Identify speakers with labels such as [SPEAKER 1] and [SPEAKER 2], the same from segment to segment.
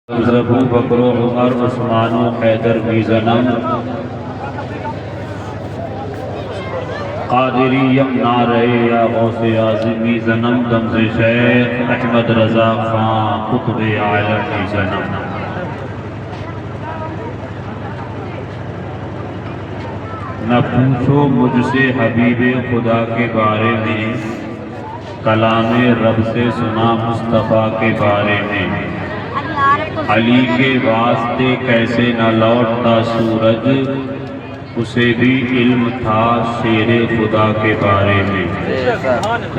[SPEAKER 1] ابو بکر و عمر عثمان و حیدر بھی زنم قادری یمنا رہے یا غوث اعظمی زنم دمز شیخ احمد رضا خان قطب عالم بھی زنم نہ پوچھو مجھ سے حبیب خدا کے بارے میں، کلام رب سے سنا مصطفیٰ کے بارے میں، علی کے واسطے کیسے نہ لوٹتا سورج، اسے بھی علم تھا شیر خدا کے بارے میں۔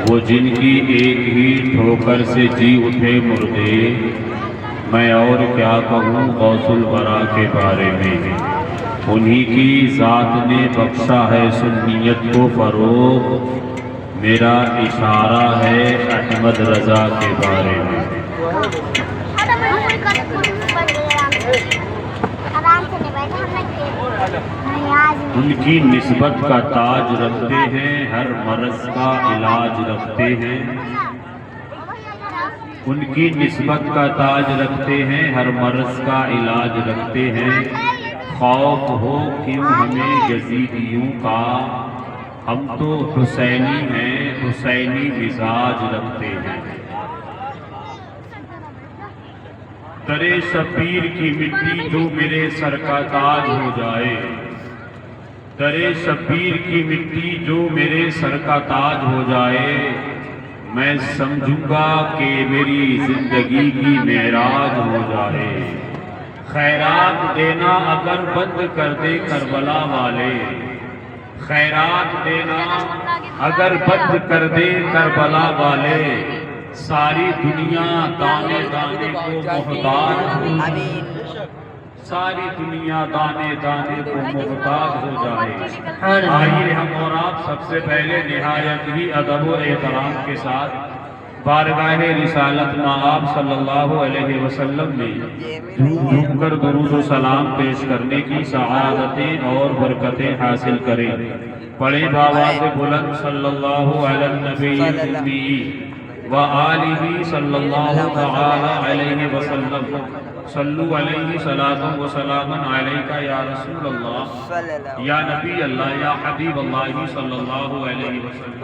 [SPEAKER 1] وہ جن کی ایک ہی ٹھوکر سے جی اٹھے مردے، میں اور کیا کہوں غوث الورا کے بارے میں۔ انہی کی ذات نے بخشا ہے سنیت کو فروغ، میرا اشارہ ہے احمد رضا کے بارے میں۔ ان کی نسبت کا تاج رکھتے ہیں، ہر مرض کا علاج رکھتے ہیں۔ ان کی نسبت کا تاج رکھتے ہیں، ہر مرض کا علاج رکھتے ہیں۔ خوف ہو کیوں ہمیں یزیدیوں کا، ہم تو حسینی ہیں، حسینی مزاج رکھتے ہیں۔ درے شبیر کی مٹی جو میرے سر کا تاج ہو جائے، درے شبیر کی مٹی جو میرے سر کا تاج ہو جائے، میں سمجھوں گا کہ میری زندگی کی معراج ہو جائے۔ خیرات دینا اگر بند کر دے کربلا والے، خیرات دینا اگر بند کر دے کربلا والے، ساری دنیا دانے دانے کو محتاج ہو جائے، ساری دنیا دانے دانے کو محتاج ہو جائے۔ آئیے ہم اور آپ سب سے پہلے نہایت ہی ادب و احترام کے ساتھ بارگاہ رسالت مآب صلی اللہ علیہ وسلم میں جھوم کر درود و سلام پیش کرنے کی سعادتیں اور برکتیں حاصل کریں۔ پڑھیں بآواز بلند صلی اللہ علی النبی الأمی وآلہ صلی اللہ تعالی علیہ وسلم، صلو علیہ صلاۃ و سلام علیکہ یا رسول اللہ یا نبی اللہ یا حبیب اللہ صلی اللہ علیہ وسلم۔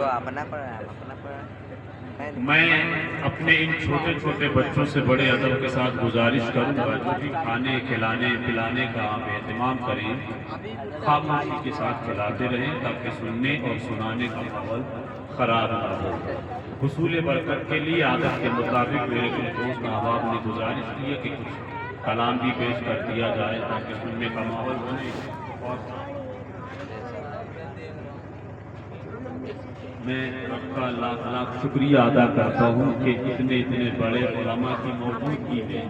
[SPEAKER 1] میں اپنے ان چھوٹے چھوٹے بچوں سے بڑے ادب کے ساتھ گزارش کروں گا جو بھی کھانے کھلانے پلانے کا آپ اہتمام کریں، خاموشی کے ساتھ کھلاتے رہیں تاکہ سننے اور سنانے کا ماحول خراب نہ ہو۔ حصول برکت کے لیے عادت کے مطابق میرے کچھ دوست احباب نے گزارش کی ہے کہ کچھ کلام بھی پیش کر دیا جائے تاکہ سننے کا ماحول بنے۔ اور میں رب کا لاکھ لاکھ شکریہ ادا کرتا ہوں کہ اتنے بڑے علماء کی موجودگی میں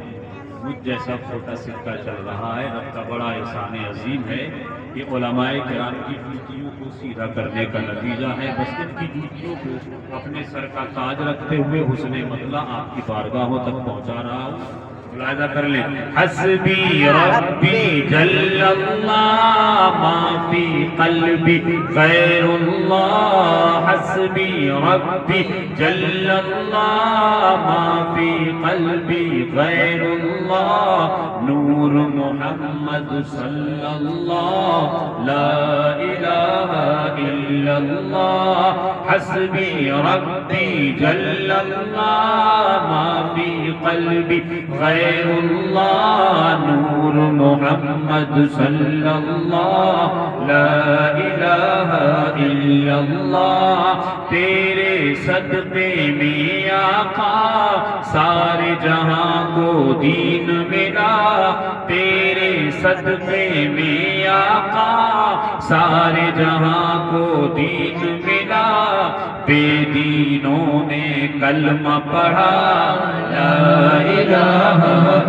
[SPEAKER 1] مجھ جیسا چھوٹا سکہ چل رہا ہے۔ رب کا بڑا احسان عظیم ہے کہ علماء کرام کی ڈیوٹیوں کو سیدھا کرنے کا نتیجہ ہے۔ بس ان کی ڈیوٹیوں کو اپنے سر کا تاج رکھتے ہوئے حسن مطلع آپ کی بارگاہوں تک پہنچا رہا ہوں۔ ملاحظہ کر لیں، حسبی ربی جل اللہ ما فی قلبی غیر اللہ، حسبی ربی جل اللہ ما فی قلبی غیر اللہ، نور محمد صلی اللہ لا الہ الا اللہ، حسبی ربی جل اللہ ما فی قلبی غیر اللہ، نور محمد صلی اللہ لا الہ الا اللہ۔ تیرے صدقے میں آقا سارے جہاں کو دین ملا، تیرے صدقے میں آقا سارے جہاں کو دین ملا، بے دینوں نے کلمہ پڑھا لا الہ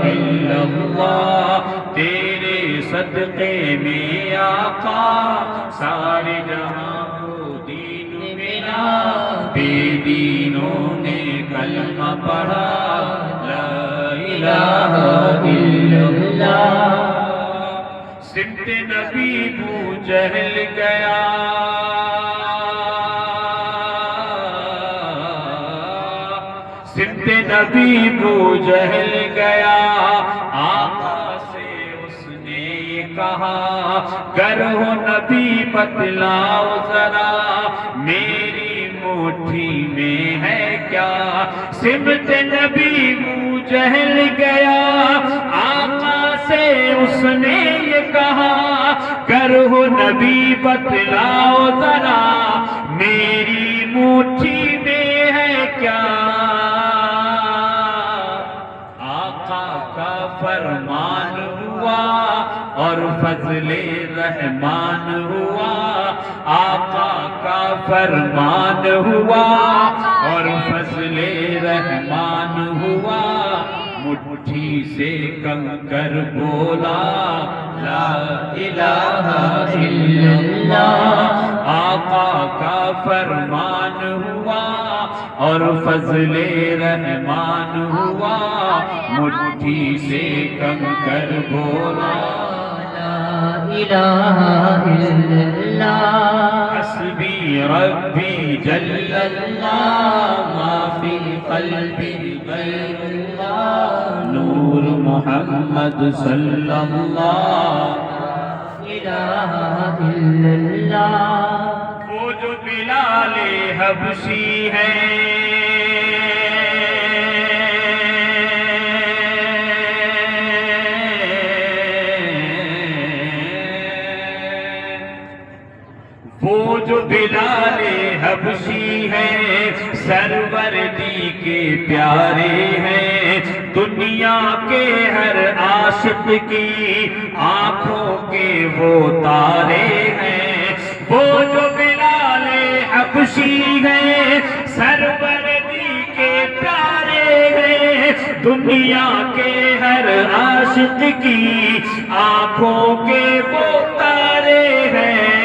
[SPEAKER 1] الا اللہ، تیرے صدقے میں آقا سارے جہاں کو دین ملا، بے دینوں نے کلمہ پڑھا لا الہ الا اللہ۔ سمت نبی بو جہل گیا، سمت نبی بو جہل گیا، کہا گر ہو نبی بتلاؤ ذرا میری مٹھی میں ہے کیا سمت نبی منہ جہل گیا آقا سے اس نے یہ کہا گر ہو نبی بتلاؤ ذرا میری مٹھی میں ہے کیا آقا کا فرمان ہوا اور فضل رحمان ہوا آقا کا فرمان ہوا اور فضل رحمان ہوا مٹھی سے کنکر بولا لا الہ الا اللہ آقا کا فرمان ہوا اور فضل رحمان ہوا مٹھی سے کنکر بولا
[SPEAKER 2] لا الہ الا اللہ
[SPEAKER 1] حسبی ربی جل اللہ ما فی قلبی غیر اللہ نور محمد صلی اللہ
[SPEAKER 2] الہ الا اللہ
[SPEAKER 1] وہ جو بلال حبشی ہے وہ جو بلال حبشی ہے سروردی کے پیارے ہیں دنیا کے ہر عاشق کی آنکھوں کے وہ تارے ہیں وہ جو بلال حبشی ہے سروردی کے پیارے ہیں دنیا کے ہر عاشق کی آنکھوں کے وہ تارے ہیں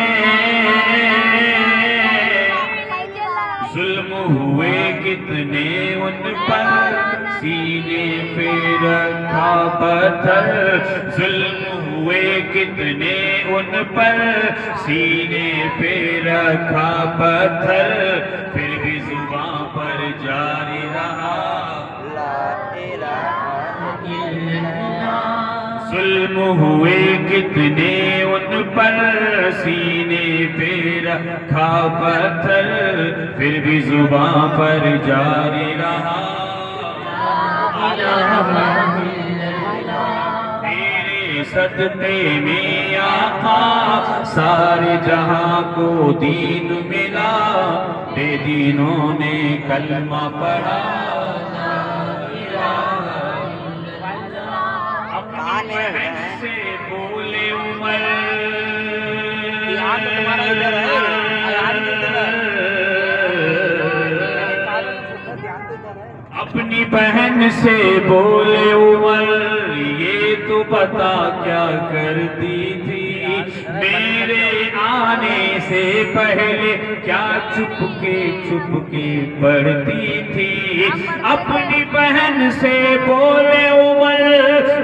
[SPEAKER 1] ظلم ہوئے کتنے ان پر سینے پہ رکھا پتھر ظلم ہوئے کتنے ان پر سینے پہ رکھا پتھر پھر بھی زبان پر جاری رہا ظلم ہوئے کتنے ان پر سینے پہ رکھا پتھر پھر بھی زبان پر جاری رہا تیرے صدقے میں آقا سارے جہاں کو دین ملا بے دینوں نے کلمہ پڑھا سے بولے عمر اپنی بہن سے بولے عمر یہ تو بتا کیا کرتی تھی میرے آنے سے پہلے کیا چپ کے پڑھتی تھی اپنی بہن سے بولے عمر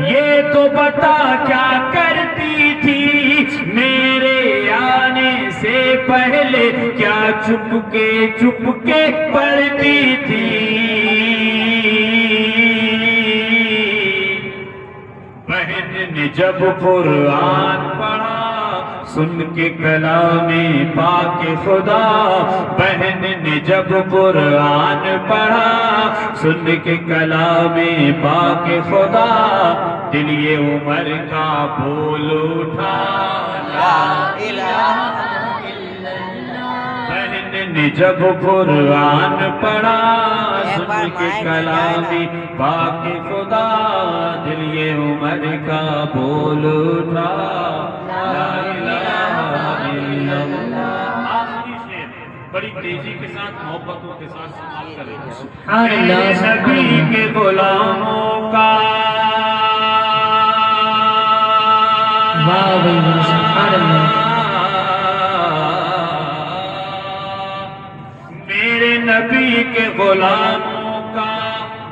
[SPEAKER 1] یہ تو بتا کیا کرتی تھی میرے آنے سے پہلے کیا چپ کے پڑھتی تھی بہن نے جب قرآن پڑھا سن کے کلام پاک خدا بہن نے جب قرآن پڑھا سن کے کلام پاک خدا دل یہ عمر کا بول اٹھا لا الہ الا اللہ بہن نے جب قرآن پڑھا سن کے کلام پاک خدا دل یہ عمر کا بول اٹھا لا الہ الا اللہ آخری شعر بڑی تیزی کے ساتھ محبتوں کے ساتھ سماعت کریں سبحان اللہ نبی کے غلاموں کا
[SPEAKER 2] سبحان اللہ
[SPEAKER 1] میرے نبی کے غلاموں کا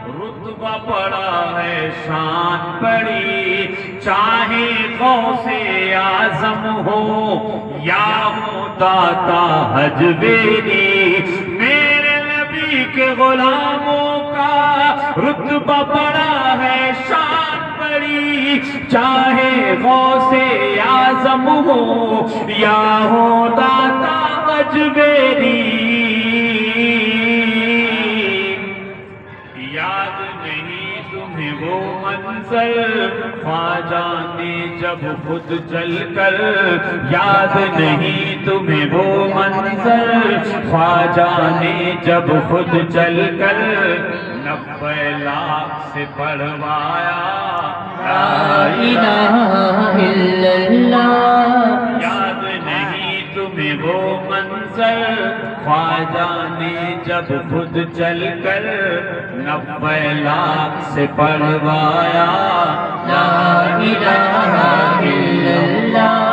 [SPEAKER 1] رتبہ بڑا ہے شان بڑی چاہے غوث اعظم ہو یا ہو داتا حجویری میرے نبی کے غلاموں کا رتبہ بڑا ہے شان بڑی بڑی چاہے غوث اعظم ہو یا ہو داتا اجمیری یاد نہیں تمہیں وہ منظر خواجہ نے جب خود چل کر یاد نہیں تمہیں وہ منظر خواجہ نے جب خود چل کر 90 لاکھ سے بڑھوایا
[SPEAKER 2] لا الہ الا اللہ
[SPEAKER 1] یاد نہیں تمہیں وہ منظر خواجہ نے جب خود چل کر 90 لاکھ سے بڑھوایا
[SPEAKER 2] لا الہ الا اللہ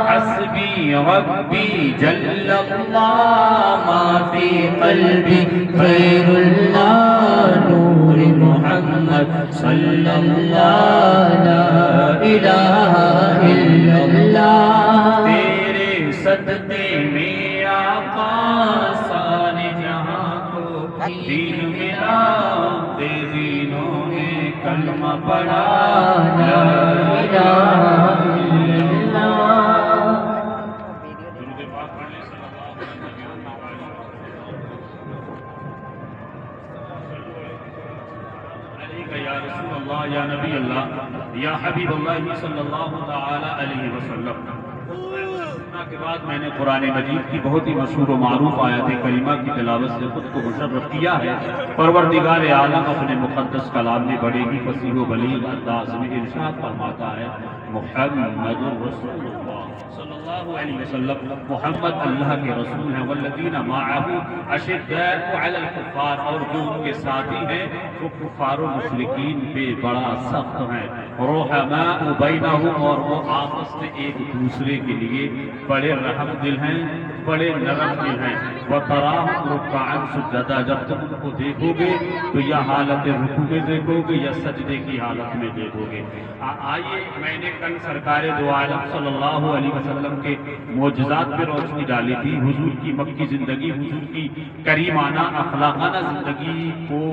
[SPEAKER 1] حسبی ربی جل اللہ ما فی قلبی
[SPEAKER 2] خیر اللہ نور محمد صلی اللہ لا الہ الا اللہ
[SPEAKER 1] تیرے صدقے میں آقا سارے جہاں کو دین ملا دینوں نے کلمہ پڑھا
[SPEAKER 2] لا الہ الا اللہ
[SPEAKER 1] درود پاک پڑھنے صلی اللہ علیہ یا رسول اللہ یا نبی اللہ یا حبیب اللہ صلی اللہ تعالی علیہ وسلم کے بعد میں نے قرآن مجید کی بہت ہی مشہور و معروف آیت کریمہ کی تلاوت سے خود کو مشرف کیا ہے پروردگار عالم اپنے مقدس کلام میں بڑے ہی فصیح و بلیغ انداز میں ارشاد فرماتا ہے محمد رسول اللہ صلی اللہ علیہ وسلم محمد اللہ کے رسول ہیں والذین معه اشداء علی الکفار اور جو ان کے ساتھی ہیں وہ کفار و مشرکین پہ بڑا سخت ہیں رحماء بینہم اور وہ آپس میں ایک دوسرے کے لیے بڑے رحم دل ہیں بڑے نرم دل ہیں وَتَرَاهُمْ رُكَّعًا سُجَّدًا جب تم ان کو دیکھو گے تو یا حالت رکوع میں دیکھو گے یا سجدے کی حالت میں دیکھو گے آئیے میں نے کل سرکار دو عالم صلی اللہ علیہ وسلم کے معجزات پہ روشنی ڈالی تھی حضور کی مکی زندگی حضور کی کریمانہ اخلاقانہ زندگی کو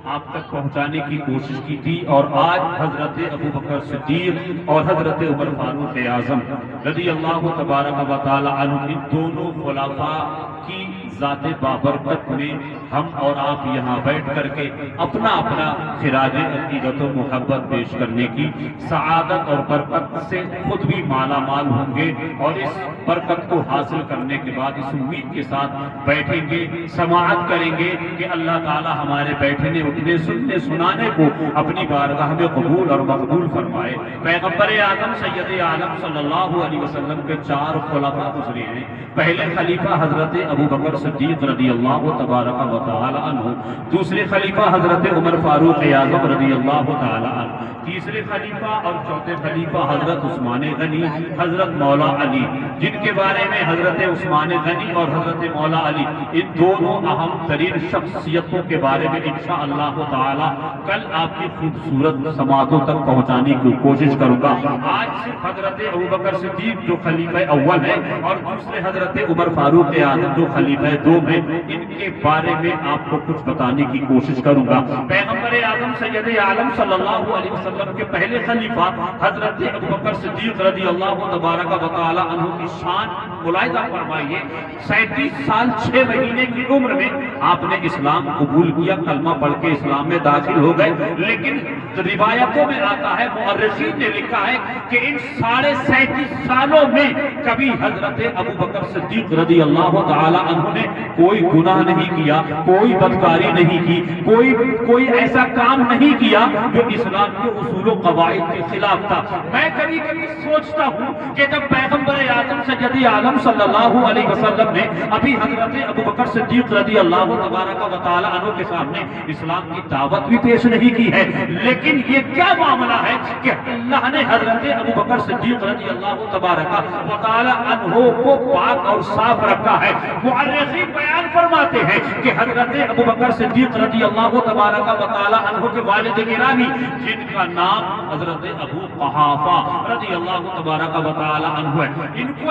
[SPEAKER 1] آپ تک پہنچانے کی کوشش کی تھی اور آج حضرت ابوبکر صدیق اور حضرت عمر فاروق اعظم رضی اللہ تبارک و تعالی عنہ ان دونوں خلفاء کی ذات بابرکت میں ہم اور آپ یہاں بیٹھ کر کے اپنا اپنا خراج عقیدت و محبت پیش کرنے کی سعادت اور برکت سے خود بھی مالا مال ہوں گے اور اس برکت کو حاصل کرنے کے بعد اس امید کے ساتھ بیٹھیں گے سماعت کریں گے کہ اللہ تعالی ہمارے بیٹھنے اٹھنے سننے سنانے کو اپنی بارگاہ میں قبول اور مقبول فرمائے پیغمبر اعظم سید عالم صلی اللہ علیہ وسلم کے 4 خلفاء گزرے ہیں پہلے خلیفہ حضرت ابوبکر صدیق رضی اللہ تبارک و تعالی عنہ دوسرے خلیفہ حضرت عمر فاروق اعظم رضی اللہ تعالی عنہ تیسرے خلیفہ اور چوتھے خلیفہ حضرت عثمان غنی حضرت مولا علی جن کے بارے میں حضرت عثمان غنی اور حضرت مولا علی ان دونوں اہم ترین شخصیتوں کے بارے میں انشاءاللہ تعالی کل آپ کی خوبصورت سماعتوں تک پہنچانے کی کوشش کروں گا آج صرف حضرت ابوبکر صدیق جو خلیفہ اول ہے اور دوسرے حضرت عمر فاروق اعظم جو خلیفہ دوم ہیں ان کے بارے میں آپ کو کچھ بتانے کی کوشش کروں گا پیغمبر اعظم سید عالم صلی اللہ علیہ وسلم کے پہلے خلیفہ حضرت ابوبکر صدیق رضی اللہ تبارک و تعالی عنہ کی شان ملاحظہ فرمائیے 37 سال 6 مہینے کی عمر میں آپ نے اسلام قبول کیا کلمہ پڑھ کے اسلام میں داخل ہو گئے لیکن روایتوں میں آتا ہے مؤرخین نے لکھا ہے کہ ان 37.5 سالوں میں کبھی حضرت ابوبکر صدیق رضی اللہ تعالی عنہ نے کوئی گناہ نہیں کیا کوئی بدکاری نہیں کی کوئی ایسا کام نہیں کیا جو اسلام کے اصول و قواعد کے خلاف تھا میں کبھی کبھی سوچتا ہوں کہ جب پیغمبر اعظم سید عالم صلی اللہ علیہ وسلم نے ابھی حضرت ابوبکر صدیق رضی اللہ تبارک و تعالی عنہ کے سامنے اسلام کی دعوت بھی پیش نہیں کی ہے لیکن یہ کیا معاملہ ہے کہ اللہ نے حضرت ابوبکر صدیق رضی اللہ تبارک و تعالی عنہ کو پاک اور صاف رکھا ہے مؤرخین بیان فرماتے ہیں کہ حضرت ابوبکر صدیق رضی اللہ تبارک و تعالی عنہ کے والد گرامی جن کا نام حضرت ابو قحافہ رضی اللہ تبارک و تعالی عنہ ہے ان کو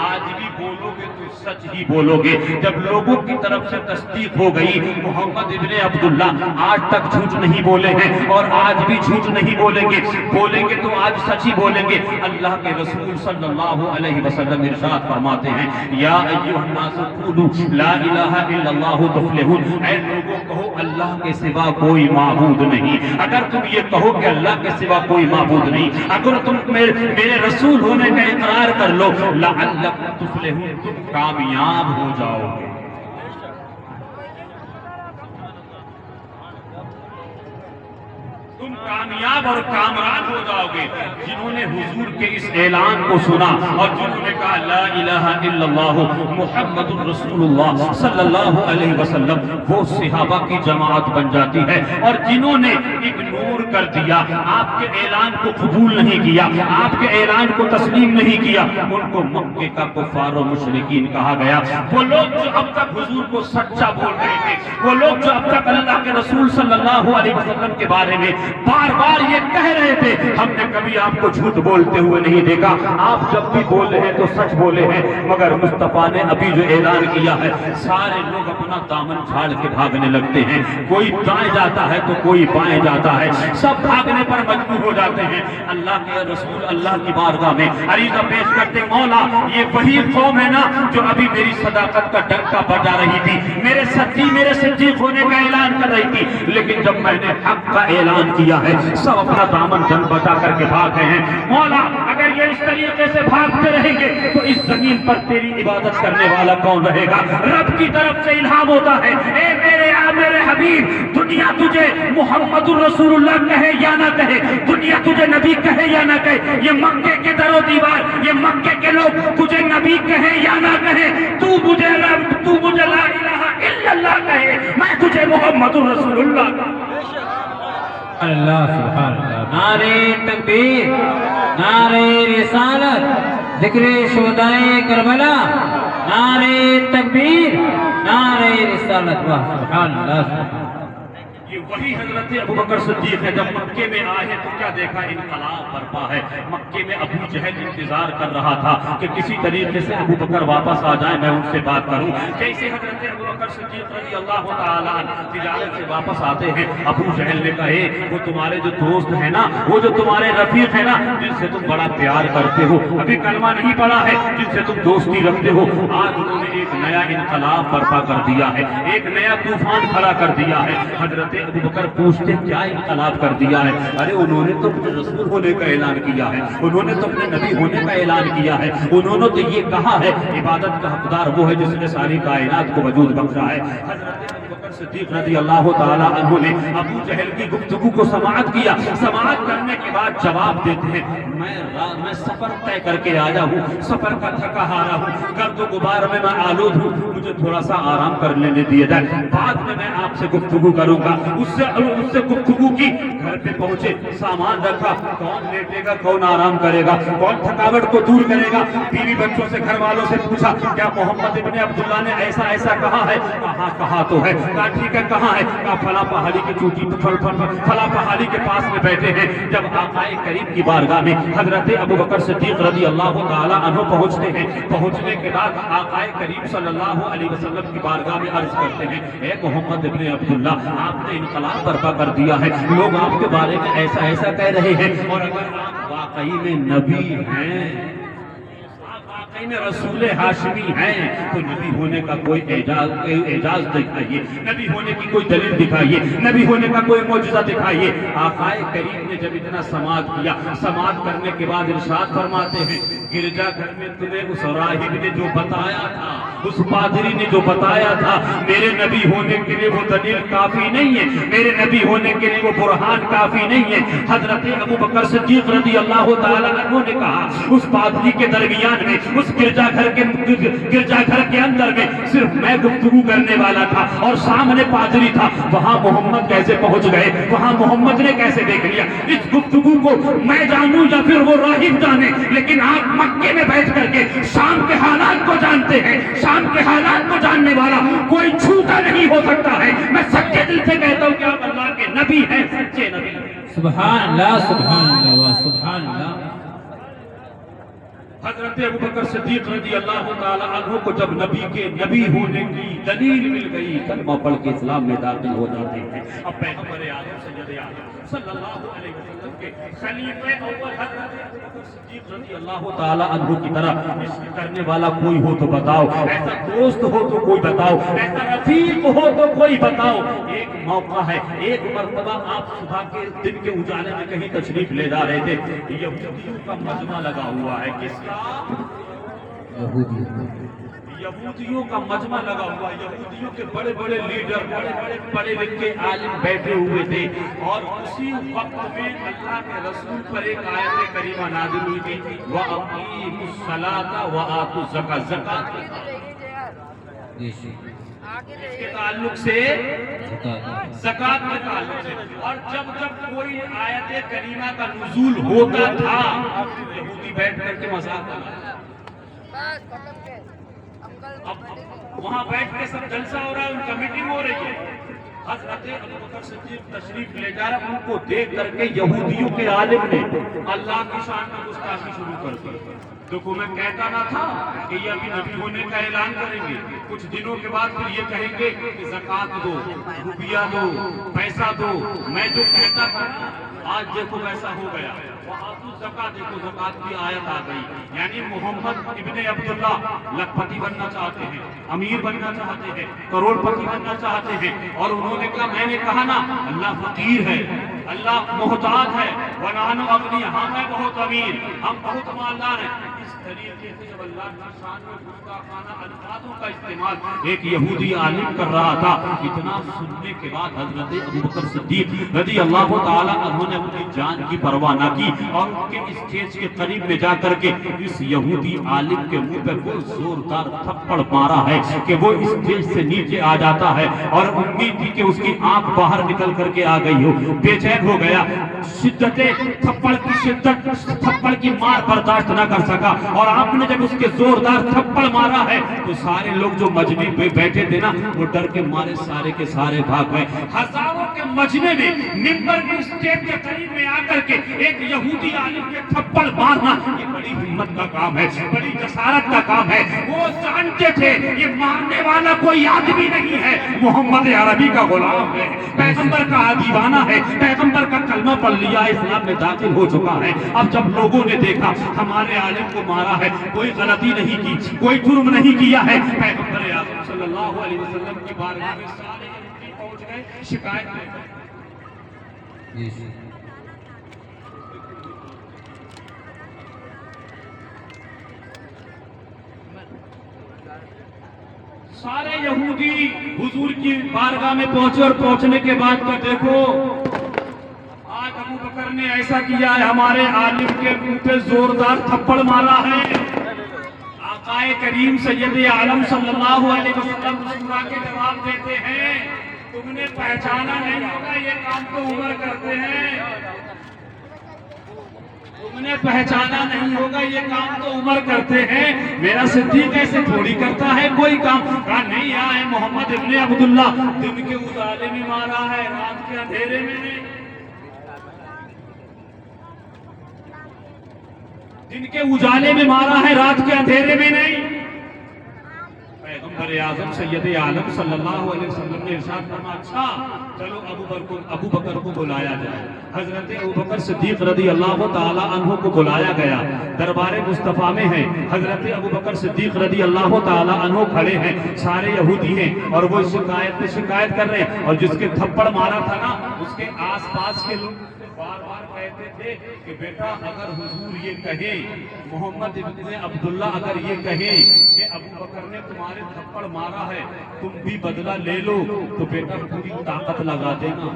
[SPEAKER 1] آج بھی بولو گے تو سچ ہی بولو گے۔ جب لوگوں کی طرف سے تصدیق ہو گئی محمد ابن عبداللہ آج تک جھوٹ نہیں بولے ہیں اور آج بھی جھوٹ نہیں بولیں گے، بولیں گے تو آج سچ ہی بولیں گے۔ اللہ کے رسول صلی اللہ علیہ وسلم ارشاد فرماتے ہیں یا ایھا الناس قولوا لا الہ الا اللہ تفلحون، اے لوگوں کہو اللہ کے سوا کوئی معبود نہیں۔ اگر تم یہ کہو کہ اللہ کے سوا کوئی معبود نہیں، اگر تم میرے رسول ہونے کا اقرار کر لو لعلکم تفلحون، تم کامیاب ہو جاؤ گے۔ تم کامیاب اور کامران ہو جاؤ گے۔ جنہوں نے حضور کے اس اعلان کو سنا اور جنہوں نے کہا لا الہ الا اللہ محمد رسول اللہ صلی اللہ علیہ وسلم، وہ صحابہ کی جماعت بن جاتی ہے۔ اور جنہوں نے اگنور کر دیا، آپ کے اعلان کو قبول نہیں کیا، آپ کے اعلان کو تسلیم نہیں کیا، ان کو مکے کا کفار و مشرکین کہا گیا۔ وہ لوگ جو اب تک حضور کو سچا بول رہے تھے، وہ لوگ جو اب تک اللہ کے رسول صلی اللہ علیہ وسلم کے بارے میں بار بار یہ کہہ رہے تھے ہم نے کبھی آپ کو جھوٹ بولتے ہوئے نہیں دیکھا، آپ جب بھی بولے ہیں تو سچ بولے ہیں، مگر مصطفیٰ نے ابھی جو اعلان کیا ہے سارے لوگ اپنا دامن جھاڑ کے بھاگنے لگتے ہیں۔ کوئی دائیں جاتا ہے تو کوئی بائیں جاتا ہے، سب بھاگنے پر مجبور ہو جاتے ہیں۔ اللہ کے رسول اللہ کی بارگاہ میں عریضہ پیش کرتے مولا یہ وہی قوم ہے نا جو ابھی میری صداقت کا ڈنکا بجا رہی تھی، میرے صدیق ہونے کا اعلان کر رہی تھی، لیکن جب میں نے حق کا اعلان کیا ہے سب اپنا دامن جن بچا کر کے بھاگ گئے ہیں۔ مولا اگر یہ اس طریقے سے بھاگتے رہیں گے تو اس زمین پر تیری عبادت کرنے والا کون رہے گا؟ رب کی طرف سے الہام ہوتا ہے اے میرے حبیب، دنیا تجھے محمد الرسول اللہ کہے یا نہ کہے، دنیا تجھے نبی کہے یا نہ کہے، یہ مکے کے در و دیوار، یہ مکے کے لوگ تجھے نبی کہے یا نہ کہے، تو مجھے لا الہ الا اللہ کہے، میں تجھے محمد الرسول اللہ۔
[SPEAKER 2] اللہ سبحان اللہ، نعرہ تکبیر، نعرہ رسالت، ذکر شہدائے کربلا، نعرہ تکبیر، نعرہ رسالت، واہ سبحان اللہ۔
[SPEAKER 1] یہ وہی حضرت ابوبکر صدیق ہے، جب مکے میں آئے تو کیا دیکھا؟ انقلاب برپا ہے۔ مکے میں ابو جہل انتظار کر رہا تھا کہ کسی طریقے سے ابوبکر واپس آ جائیں، میں ان سے بات کروں۔ جیسے حضرت ابوبکر صدیق رضی اللہ تعالیٰ عنہ تجارت سے واپس آتے ہیں، ابو جہل نے کہے وہ تمہارے جو دوست ہیں نا، وہ جو تمہارے رفیق ہیں نا، جن سے تم بڑا پیار کرتے ہو، ابھی کلمہ نہیں پڑھا ہے، جن سے تم دوستی رکھتے ہو، آج انہوں نے ایک نیا انقلاب برپا کر دیا ہے، ایک نیا طوفان کھڑا کر دیا ہے۔ حضرت ابوبکر پوچھتے کیا انقلاب کر دیا ہے؟ ارے انہوں نے تو اپنے رسول ہونے کا اعلان کیا ہے، انہوں نے تو اپنے نبی ہونے کا اعلان کیا ہے، انہوں نے تو یہ کہا ہے عبادت کا حقدار وہ ہے جس نے ساری کائنات کو وجود بخشا ہے۔ حضرت ابوبکر صدیق رضی اللہ تعالیٰ عنہ نے ابو جہل کی گفتگو کو سماعت کیا، سماعت کرنے کے بعد جواب دیتے ہیں میں سفر طے کر کے آیا ہوں، سفر کا تھکا ہارا ہوں، گرد و غبار میں آلود ہوں، مجھے تھوڑا سا آرام کر لینے دیا جائے، بعد میں آپ سے گفتگو کروں گا۔ اس سے گفتگو کی، گھر پہ پہنچے، سامان رکھا، کون لیٹے گا، کون آرام کرے گا، کون تھکاوٹ کو دور کرے گا، بیوی بچوں سے گھر والوں سے پوچھا کیا محمد ابن عبداللہ نے ایسا کہا ہے؟ کہا تو ہے۔ کہا ٹھیک ہے کہاں ہے؟ کہا فلاں پہاڑی کی چوٹی فلاں پہاڑی کے پاس میں بیٹھے ہیں۔ جب آقا کریم کی بارگاہ میں حضرت ابوبکر صدیق رضی اللہ تعالی عنہ پہنچتے ہیں، پہنچنے کے بعد آقا کریم صلی اللہ علیہ وسلم کی بارگاہ میں عرض کرتے ہیں اے محمد ابن عبداللہ، آپ نے انقلاب برپا کر دیا ہے، لوگ آپ کے بارے میں ایسا کہہ رہے ہیں، اور اگر آپ واقعی میں نبی ہیں، واقعی میں رسول ہاشمی ہیں، تو نبی ہونے کا کوئی اعجاز دکھائیے، نبی ہونے کی کوئی دلیل دکھائیے، نبی ہونے کا کوئی معجزہ دکھائیے۔ آقا کریم نے جب اتنا سماعت کیا، سماعت کرنے کے بعد ارشاد فرماتے ہیں گرجا گھر میں تمہیں اس راہب نے جو بتایا تھا، اس پادری نے جو بتایا تھا، میرے نبی ہونے کے لیے وہ دلیل کافی نہیں ہے، میرے نبی ہونے کے لیے وہ برہان کافی نہیں ہے۔ حضرت ابوبکر صدیق رضی اللہ تعالی عنہ نے کہا اس پادری کے درمیان میں، اس گرجا گھر کے اندر میں صرف میں گفتگو کرنے والا تھا اور سامنے پادری تھا، وہاں محمد کیسے پہنچ گئے، وہاں محمد نے کیسے دیکھ لیا؟ اس گفتگو کو میں جانوں یا پھر وہ راہب جانے، لیکن آپ مکے میں بیٹھ کر کے شام کے حالات کو جانتے ہیں، شام کے حالات کو جاننے والا کوئی جھوٹا نہیں ہو سکتا ہے۔ میں سچے دل سے کہتا ہوں کہ آپ اللہ کے نبی ہیں، سچے نبی۔
[SPEAKER 2] سبحان اللہ، سبحان اللہ، سبحان اللہ۔
[SPEAKER 1] حضرت ابوبکر صدیق رضی اللہ تعالی عنہ کو جب نبی کے نبی ہونے کی دلیل مل گئی، کلمہ پڑھ کے اسلام میں داخل ہو جاتے ہیں۔ اب پیغمبر اعظم سید عالم صلی اللہ علیہ وسلم کے خلیفہ اول حضرت ابوبکر صدیق رضی اللہ تعالی عنہ کی طرح عشق کرنے والا کوئی ہو تو بتاؤ، ایسا دوست ہو تو کوئی بتاؤ، ایسا رفیق ہو تو کوئی بتاؤ۔ ایک موقع ہے، ایک مرتبہ آپ صبح کے دن کے اجالے میں کہیں تشریف لے جا رہے تھے، یہودیوں کا مجمع لگا ہوا ہے۔ کس کا؟ یہودیوں کا مجمع لگا ہوا، یہودیوں کے بڑے بڑے لیڈر، بڑے بڑے پڑھے لکھے عالم بیٹھے ہوئے تھے، اور اسی وقت میں اللہ کے رسول پر ایک آیت کریمہ نازل ہوئی تھی، وَأَقِیمُوا الصَّلَاةَ وَآتُوا الزَّکَاةَ۔ زکات اس کے تعلق سے، زکات کے تعلق سے، اور جب جب کوئی آیت کریمہ کا نزول ہوتا تھا، یہودی بیٹھ کر کے مذاق کرتے۔ اب وہاں بیٹھ کے سب جلسہ ہو رہا ہے، ان کا میٹنگ ہو رہی ہے، حضرت ابوبکر صدیق تشریف لے جا رہا، ان کو دیکھ کر کے یہودیوں کے عالم نے اللہ کی شان میں گستاخی شروع کر دی۔ دیکھو میں کہتا نہ تھا کہ یہ ابھی نبی ہونے کا اعلان کریں گے، کچھ دنوں کے بعد پھر یہ کہیں گے کہ زکات دو، روپیہ دو، پیسہ دو۔ میں جو کہتا تھا آج دیکھو ویسا ہو گیا۔ زکات، دیکھو زکات کی آیت آ گئی، یعنی محمد ابن عبداللہ لکھپتی بننا چاہتے ہیں، امیر بننا چاہتے ہیں، کروڑ پتی بننا چاہتے ہیں، اور انہوں نے کہا، میں نے کہا نا اللہ فقیر ہے، اللہ محتاج ہے، وَنَحْنُ أَغْنِيَاء، ہاں میں بہت امیر، ہم بہت مالدار ہیں۔ اس طریقے سے جب اللہ کی شان میں گستاخانہ الفاظوں کا استعمال ایک یہودی عالم کر رہا تھا، اتنا سننے کے بعد حضرت ابوبکر صدیق رضی اللہ تعالی عنہ نے اپنی جان کی پرواہ نہ کی، اور ان کے اسٹیج کے قریب میں جا کر کے اس یہودی عالم کے منہ پہ وہ زوردار تھپڑ مارا ہے کہ وہ اسٹیج سے نیچے آ جاتا ہے، اور امید تھی کہ اس کی آنکھ باہر نکل کر کے آ گئی ہو، بے چین ہو گیا، شدت تھپڑ کی مار برداشت نہ کر سکا، اور آپ نے جب اس کے زوردار تھپڑ مارا ہے تو سارے لوگ جو مجمع پہ بیٹھے تھے نا، وہ ڈر کے مارے سارے کے سارے بھاگ گئے۔ ہزاروں کے مجمع میں منبر کے اسٹیج کے قریب میں آ کر کے ایک یہودی عالم کے تھپڑ مارنا، یہ بڑی ہمت کا کام ہے، بڑی جسارت کا کام ہے۔ وہ جانتے تھے یہ مارنے والا کوئی آدمی نہیں ہے، محمد عربی کا غلام ہے، پیغمبر کا دیوانہ ہے، پیغمبر کا کلمہ پڑھ لیا، اسلام میں داخل ہو چکا ہے۔ اب جب لوگوں نے دیکھا ہمارے عالم کو مارا ہے، کوئی غلطی نہیں کی، کوئی جرم نہیں کیا ہے، پیغمبر اعظم صلی اللہ علیہ وسلم کی بارگاہ میں سارے یہودی پہنچ گئے، شکایت لے گئے۔ سارے یہودی حضور کی بارگاہ میں پہنچے، اور پہنچنے کے بعد تو دیکھو آج ابوبکر نے ایسا کیا ہے، ہمارے عالم کے منہ پہ زوردار تھپڑ مارا ہے۔ آقا کریم سید عالم صلی اللہ علیہ وسلم مسکرا کے جواب دیتے ہیں، تم نے پہچانا نہیں ہوگا یہ کام تو عمر کرتے ہیں، تم نے پہچانا نہیں ہوگا یہ کام تو عمر کرتے ہیں، میرا صدیق ایسے تھوڑی کرتا ہے کوئی کام۔ کہا نہیں، آئے محمد ابن عبداللہ دن کے اجالے میں مارا ہے، رات کے اندھیرے میں نہیں، دن کے اجالے میں مارا ہے، رات کے اندھیرے میں نہیں۔ پیغمبر اعظم سید عالم صلی اللہ علیہ وسلم نے ارشاد فرمایا، اچھا چلو ابو بکر کو بلایا جائے۔ حضرت ابوبکر صدیق رضی اللہ تعالی عنہ کو بلایا گیا، دربار مصطفیٰ میں ہے، حضرت ابوبکر صدیق رضی اللہ تعالی عنہ کھڑے ہیں، سارے یہودی ہیں، اور وہ شکایت کر رہے ہیں، اور جس کے تھپڑ مارا تھا نا، اس کے آس پاس کے لوگ بار بار کہتے تھے کہ بیٹا اگر حضور یہ کہیں، محمد ابن عبداللہ اگر یہ کہیں کہ ابوبکر نے تمہارے تھپڑ مارا ہے، تم بھی بدلہ لے لو، تو بیٹا پوری طاقت لگا دینا،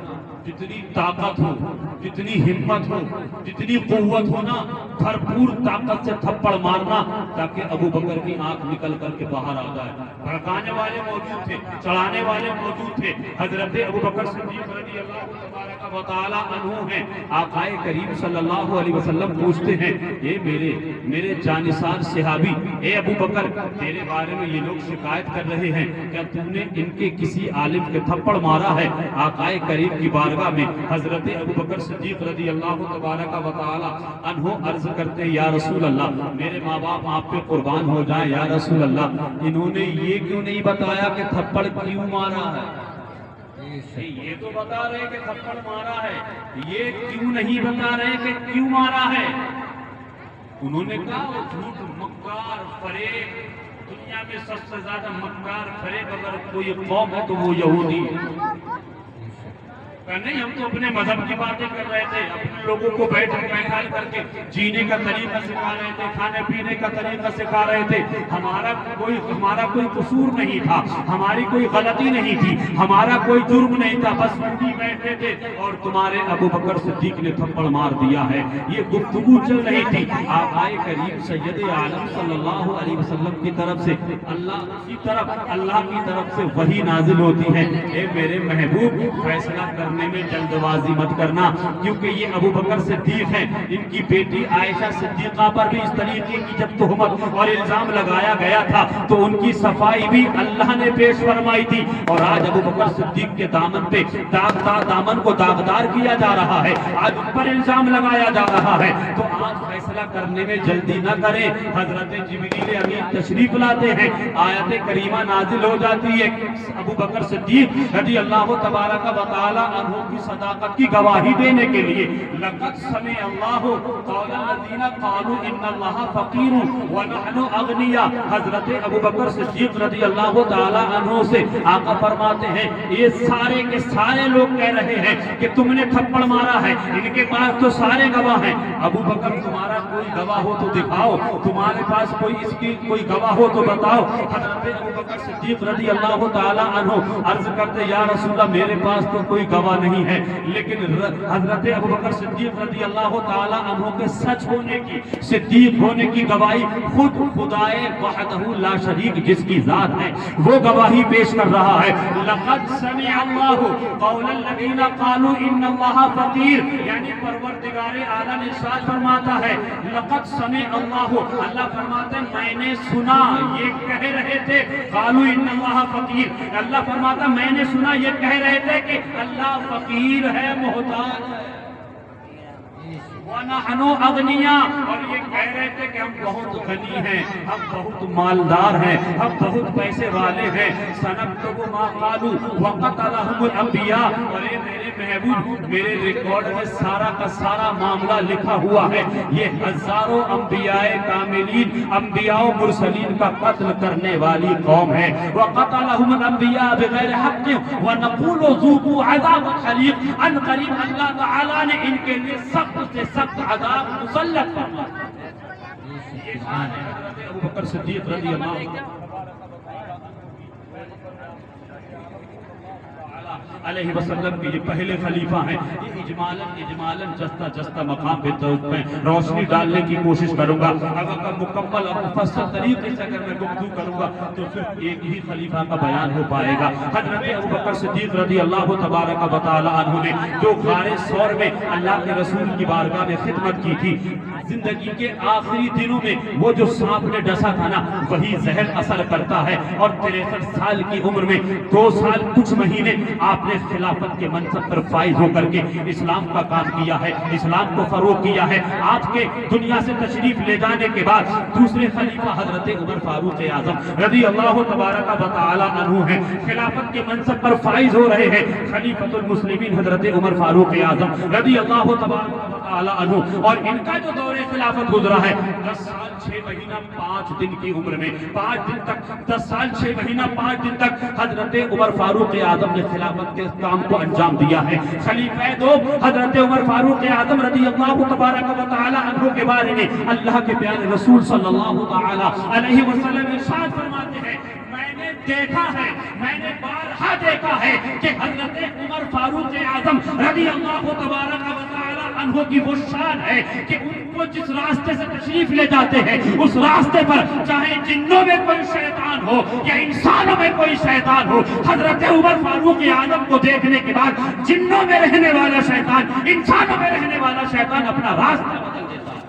[SPEAKER 1] جتنی طاقت ہو، جتنی ہمت ہو، جتنی قوت ہو نا، بھرپور طاقت سے تھپڑ مارنا، تاکہ ابوبکر کی آنکھ نکل کر کے باہر آ جائے۔ بھڑکانے والے موجود تھے، چڑھانے والے موجود تھے، حضرت ابوبکر صدیق رضی اللہ تبارک و تعالی عنہ ہیں۔ آقا کریم صلی اللہ علیہ وسلم پوچھتے ہیں، اے میرے جانثار صحابی، اے ابوبکر، تیرے بارے میں یہ لوگ شکایت کر رہے ہیں، کیا تم نے ان کے کسی عالم کے تھپڑ مارا ہے؟ آقا کریم کی بارگاہ میں حضرت ابوبکر صدیق رضی اللہ تبارک و تعالی عنہ عرض عرض کرتے ہیں یا رسول اللہ میرے ماں باپ آپ پہ قربان ہو جائیں یا رسول اللہ، انہوں نے یہ کیوں نہیں بتایا کہ تھپڑ کیوں مارا ہے؟ یہ تو بتا رہے کہ تھپڑ مارا ہے، یہ کیوں نہیں بتا رہے کہ کیوں مارا ہے؟ انہوں نے کہا وہ جھوٹ مکار فریب، دنیا میں سب سے زیادہ مکار فریب اگر کوئی قوم ہے تو وہ یہودی ہے۔ نہیں، ہم تو اپنے مذہب کی باتیں کر رہے تھے، اپنے لوگوں کو بیٹھا کر کے جینے کا طریقہ سکھا رہے تھے، کھانے پینے کا طریقہ سکھا رہے تھے، ہمارا کوئی قصور نہیں تھا، ہماری کوئی غلطی نہیں تھی، ہمارا کوئی جرم نہیں تھا، بس ہم بیٹھے تھے اور تمہارے ابو بکر صدیق نے تھپڑ مار دیا ہے۔ یہ گفتگو چل رہی تھی، آقا کریم سید عالم صلی اللہ علیہ وسلم کی طرف سے اللہ کی طرف سے وحی نازل ہوتی ہے، اے میرے محبوب فیصلہ کرنے میں جلد بازی مت کرنا، کیونکہ یہ ابو بکر صدیق ہیں، ان کی بیٹی عائشہ صدیقہ پر بھی اس طریقے کی جب تہمت اور الزام لگایا گیا تھا تو ان کی صفائی بھی اللہ نے پیش فرمائی تھی، اور آج ابو بکر صدیق کے دامن پہ دامن کو داغدار کیا جا رہا ہے، آج ان پر الزام لگایا جا رہا ہے، تو آج فیصلہ کرنے میں جلدی نہ کریں۔ حضرت جبریل امین تشریف لاتے ہیں، آیت کریمہ نازل ہو جاتی ہے، ابو بکر صدیق رضی اللہ تبارک و تعالی عنہ کی صداقت کی گواہی دینے کے لیے لقد سمع اللہ قول الذین قالوا ان اللہ فقیر ونحن اغنیاء، حضرت ابو بکر صدیق رضی اللہ تعالی عنہ سے آقا فرماتے ہیں یہ سارے کے سارے لوگ کہہ رہے ہیں کہ تم نے تھپڑ مارا ہے، ان کے پاس تو سارے گواہ ہیں، ابو بکر تمہارا کوئی گواہ ہو تو دکھاؤ، تمہارے پاس کوئی اس کی کوئی گواہ ہو تو بتاؤ۔ حضرت ابو بکر صدیق رضی اللہ تعالی عنہ عرض کرتے یا رسول اللہ میرے پاس تو کوئی گواہ نہیں ہے، لیکن حضرت ابو بکر صدیق رضی اللہ تعالی عنہ کے سچ ہونے کی، صدیق ہونے کی گواہی خود خدائے وحدہ لا شریک جس کی ذات ہے وہ گواہی پیش کر رہا ہے۔ لقد سمع اللہ قول الذین قالوا ان اللہ فقیر، یعنی پروردگار اعلیٰ نے ارشاد فرماتا ہے لقد سمع اللہ، اللہ فرماتے ہیں میں نے سنا یہ کہہ رہے تھے قالوا ان اللہ فقیر، اللہ فرماتا میں نے سنا یہ کہہ رہے تھے کہ اللہ فقیر ہے، محتاج ہے، وَنَحْنُ أَغْنِيَا، اور یہ کہہ رہے تھے کہ ہم بہت غنی ہیں، ہم بہت مالدار ہیں، ہم بہت پیسے والے ہیں۔ سَنَكْتُبُ مَا قَالُوا وَقَتَلَهُمُ الْأَنْبِيَاءُ، اور اے میرے محبوب میرے ریکارڈ میں سارا کا سارا معاملہ لکھا ہوا ہے، یہ ہزاروں انبیاء کاملین، انبیاء و مرسلین کا قتل کرنے والی قوم ہے۔ وَقَتَلَهُمُ الْأَنْبِيَاءُ بِغَيْرِ حَقٍّ وَنَقُولُ ذُوقُوا عَذَابَ الْحَرِيقِ، ان قریب اللہ تعالیٰ نے ان کے لیے سخت سے سخت عذاب مسلط فرما دیا۔ یہ شان ہے حضرت ابو بکر صدیق رضی اللہ علیہ وسلم کے یہ پہلے خلیفہ ہیں۔ یہ اجمالاً جستہ مقام پہ روشنی ڈالنے کی کوشش کروں گا، اگر مکمل اور مفصل طریقے سے اگر میں گفتگو کروں گا تو صرف ایک ہی خلیفہ کا بیان ہو پائے گا۔ حضرت ابو بکر صدیق رضی اللہ تبارک و تعالی عنہ نے جو غار ثور میں اللہ کے رسول کی بارگاہ میں خدمت کی تھی، زندگی کے آخری دنوں میں وہ جو سانپ نے ڈسا تھا نا وہی زہر اثر کرتا ہے، اور 63 سال کی عمر میں 2 سال کچھ مہینے آپ نے خلافت کے منصب پر فائز ہو کر کے اسلام کا کام کیا ہے، اسلام کو فروغ کیا ہے۔ آپ کے دنیا سے تشریف لے جانے کے بعد دوسرے خلیفہ حضرت عمر فاروق اعظم رضی اللہ تبارک و تعالی عنہ ہیں، خلافت کے منصب پر فائز ہو رہے ہیں۔ خلیفۃ المسلمین حضرت عمر فاروق اعظم رضی اللہ تبارک و تعالی عنہ، اور ان کا جو دور خلافت گزرا ہے 10 سال 6 مہینہ 5 دن کی عمر میں، 5 دن تک 10 سال 6 مہینہ 5 دن تک حضرت عمر فاروق اعظم نے خلافت کے کام کو انجام دیا ہے۔ خلیفہ دو حضرت عمر فاروق اعظم رضی اللہ تبارک و تعالی عنہ کے بارے میں اللہ کے پیارے رسول صلی اللہ تعالی علیہ وسلم ارشاد فرماتے ہیں میں نے دیکھا ہے، میں نے بارہا دیکھا ہے کہ حضرت عمر فاروق اعظم رضی اللہ تبارک و تعالی عنہ کی وہ شان ہے کہ ان کو جس راستے سے تشریف لے جاتے ہیں اس راستے پر چاہے جنوں میں کوئی شیطان ہو یا انسانوں میں کوئی شیطان ہو، حضرت عمر فاروق اعظم کو دیکھنے کے بعد جنوں میں رہنے والا شیطان، انسانوں میں رہنے والا شیطان اپنا راستہ بدل دیتا ہے۔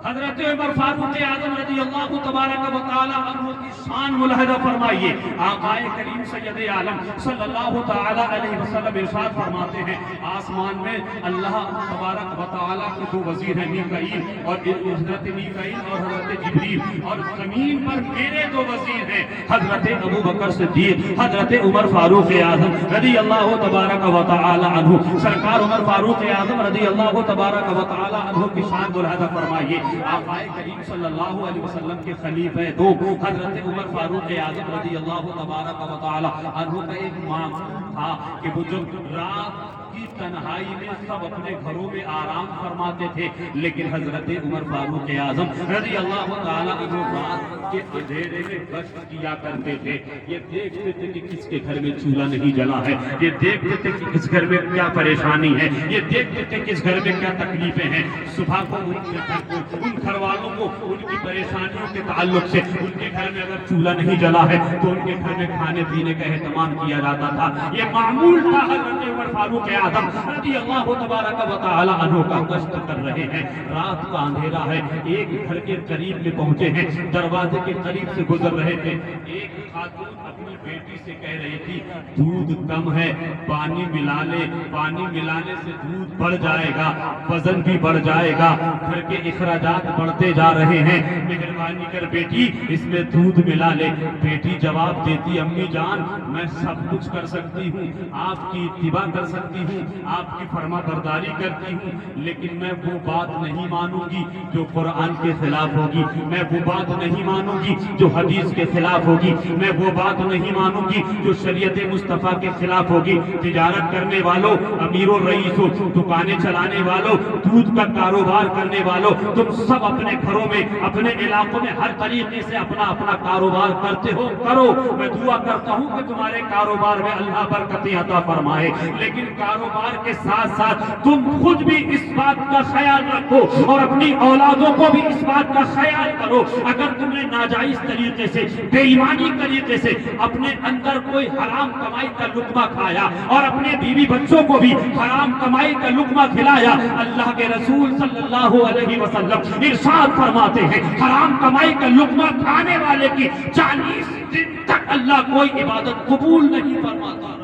[SPEAKER 1] حضرت عمر فاروق اعظم رضی اللہ تبارک و تعالی عنہ کی شان ملاحظہ فرمائیے. آقا کریم سید عالم صلی اللہ تعالی علیہ وسلم ارشاد فرماتے ہیں آسمان میں اللہ تبارک و تعالی کے دو وزیر ہیں میکائیل اور حضرت میکائیل اور حضرت جبریل, اور زمین پر میرے دو وزیر ہیں حضرت ابو بکر صدیق حضرت عمر فاروق اعظم رضی اللہ تبارک و تعالی عنہ. سرکار عمر فاروق اعظم رضی اللہ تبارک و تعالی عنہ کی شان ملاحظہ فرمائیے. آقا کریم صلی اللہ علیہ وسلم کے خلیفہ دو حضرت عمر فاروق اعظم رضی اللہ تبارک و تعالی عنہ کا ایک معمول تھا کہ وہ جب رات کی تنہائی میں سب اپنے گھروں میں آرام فرماتے تھے, لیکن حضرت عمر فاروق اعظم رضی اللہ تعالی عنہ رات کے اندھیرے میں گشت کیا کرتے تھے. یہ دیکھتے تھے کہ کس کے گھر میں چولہا نہیں جلا ہے, یہ دیکھتے تھے کہ کس گھر میں کیا پریشانی ہے, یہ دیکھتے تھے کس گھر میں کیا تکلیفیں ہیں. صبح کو ان گھر والوں کو ان کی پریشانیوں کے تعلق سے ان کے گھر میں اگر چولہا نہیں جلا ہے تو ان کے گھر میں کھانے پینے کا اہتمام کیا جاتا تھا. یہ معمول تھا. حضرت عمر فاروق اعظم رضی اللہ تبارک و تعالی عنہ کا گشت کر رہے ہیں. رات کا اندھیرا ہے, ایک گھر کے قریب میں پہنچے ہیں, دروازے کے قریب سے گزر رہے تھے. ایک خاتون اپنی بیٹی سے کہہ رہی تھی دودھ کم ہے, پانی ملا لے, پانی ملانے سے دودھ بڑھ جائے گا, وزن بھی بڑھ جائے گا, گھر کے اخراجات بڑھتے جا رہے ہیں, مہربانی کر بیٹی اس میں دودھ ملا لے. بیٹی جواب دیتی امی جان میں سب کچھ کر سکتی ہوں, آپ کی اتباع کر سکتی ہوں, آپ کی فرما برداری کرتی ہوں, لیکن میں وہ بات نہیں مانوں گی جو قرآن کے خلاف ہوگی, میں وہ بات نہیں مانوں گی جو حدیث کے خلاف ہوگی, میں وہ بات نہیں مانوں گی جو شریعت مصطفیٰ کے خلاف ہوگی. تجارت کرنے والوں, امیر و رئیسوں, دکانیں چلانے والوں, دودھ کا کاروبار کرنے والوں, تم سب اپنے گھروں میں اپنے علاقوں میں ہر طریقے سے اپنا اپنا کاروبار کرتے ہو, کرو. میں دعا کرتا ہوں کہ تمہارے کاروبار میں اللہ برکتیں عطا فرمائے, لیکن کاروبار کے ساتھ ساتھ تم خود بھی اس بات کا خیال رکھو اور اپنی اولادوں کو بھی اس بات کا خیال کرو. اگر تم نے ناجائز طریقے سے, بے ایمانی طریقے سے اپنے اندر کوئی حرام کمائی کا لقمہ کھایا اور اپنے بیوی بچوں کو بھی حرام کمائی کا لقمہ کھلایا, اللہ کے رسول صلی اللہ علیہ وسلم ارشاد فرماتے ہیں حرام کمائی کا لقمہ کھانے والے کی 40 دن تک اللہ کوئی عبادت قبول نہیں فرماتا.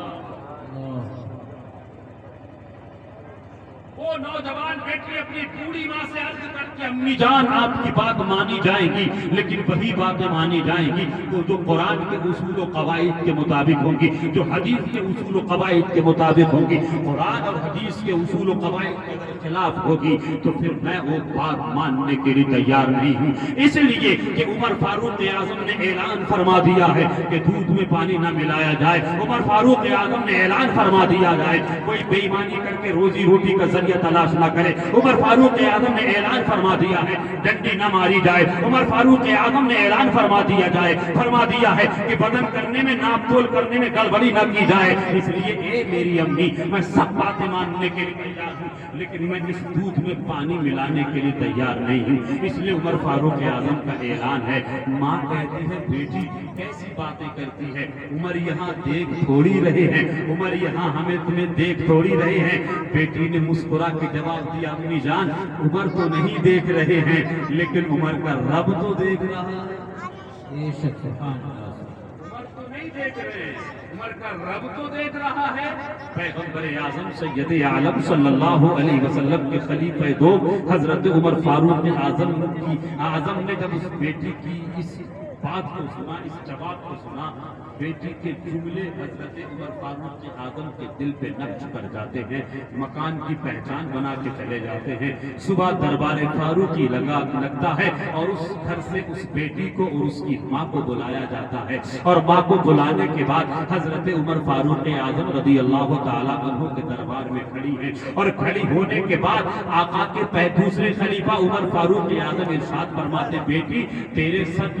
[SPEAKER 1] وہ نوجوان بیٹی اپنی بوڑھی ماں سے عرض کر کے امی جان آپ کی بات مانی جائے گی, لیکن وہی باتیں مانی جائیں گی جو قرآن کے اصول و قواعد کے مطابق ہوں گی, جو حدیث کے اصول و قواعد کے مطابق ہوں گی. قرآن اور حدیث کے اصول و قواعد کے اگر خلاف ہوگی تو پھر میں وہ بات ماننے کے لیے تیار نہیں ہوں. اس لیے کہ عمر فاروق اعظم نے اعلان فرما دیا ہے کہ دودھ میں پانی نہ ملایا جائے. عمر فاروق اعظم نے اعلان فرما دیا جائے کوئی بے ایمانی کر کے روزی روٹی کا ذریعہ تلاش نہ کرے. عمر فاروق اعظم نے اعلان فرما دیا ہے ڈنڈی نہ ماری جائے. عمر فاروق اعظم نے اعلان فرما دیا ہے کہ بدن کرنے میں, ناپ تول کرنے میں گڑبڑی نہ کی جائے. اس لیے اے میری امی میں سب باتیں ماننے کے لیے تیار ہوں, لیکن میں اس دودھ میں پانی ملانے کے لیے تیار نہیں ہوں. اس لیے عمر فاروق اعظم کا اعلان ہے. ماں کہتی ہے بیٹی کیسی باتیں کرتی ہے, عمر یہاں دیکھ تھوڑی رہے ہیں, عمر یہاں ہمیں تمہیں دیکھ تھوڑی رہے ہیں. بیٹی نے مسکرا کے جواب دیا امی جان عمر تو نہیں دیکھ رہے ہیں, لیکن عمر کا رب تو دیکھ رہا ہے. عمر تو نہیں دیکھ رہے, عمر کا رب تو دیکھ رہا ہے. پیغمبر اعظم سید عالم صلی اللہ علیہ وسلم کے خلیفہ دو حضرت عمر فاروق اعظم نے جب اس بیٹی کی اس بات کو سنا, اس جواب کو سنا, بیٹی کے جملے حضرت عمر فاروق اعظم کے دل پہ نقش کر جاتے ہیں, مکان کی پہچان بنا کے چلے جاتے ہیں. صبح دربار فاروقی لگتا ہے اور اس گھر سے اس بیٹی کو اور اس کی ماں کو بلایا جاتا ہے, اور ماں کو بلانے کے بعد حضرت عمر فاروق اعظم رضی اللہ تعالیٰ عنہ کے دربار میں کھڑی ہیں, اور کھڑی ہونے کے بعد آقا کے دوسرے خلیفہ عمر فاروق اعظم ارشاد فرماتے بیٹی تیرے سچ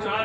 [SPEAKER 1] 4,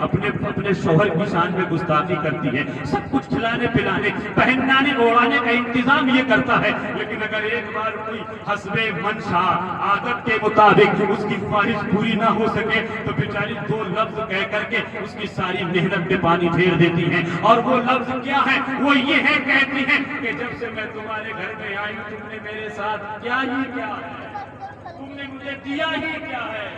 [SPEAKER 2] اپنے شوہر کی شان میں گستاخی کرتی ہے، سب کچھ کھلانے پلانے پہنانے اوڑھانے کا انتظام یہ کرتا ہے، لیکن اگر ایک بار کوئی حسب منشا عادت کے مطابق اس کی خواہش پوری نہ ہو سکے تو بیچاری دو لفظ کہہ کر کے اس کی ساری محنت پہ پانی پھیر دیتی ہیں، اور وہ لفظ کیا ہے؟ وہ یہ ہے، کہتی ہیں کہ جب سے میں تمہارے گھر میں آئی ہوں تم نے میرے ساتھ کیا ہی کیا ہے، تم نے مجھے دیا ہی کیا ہے،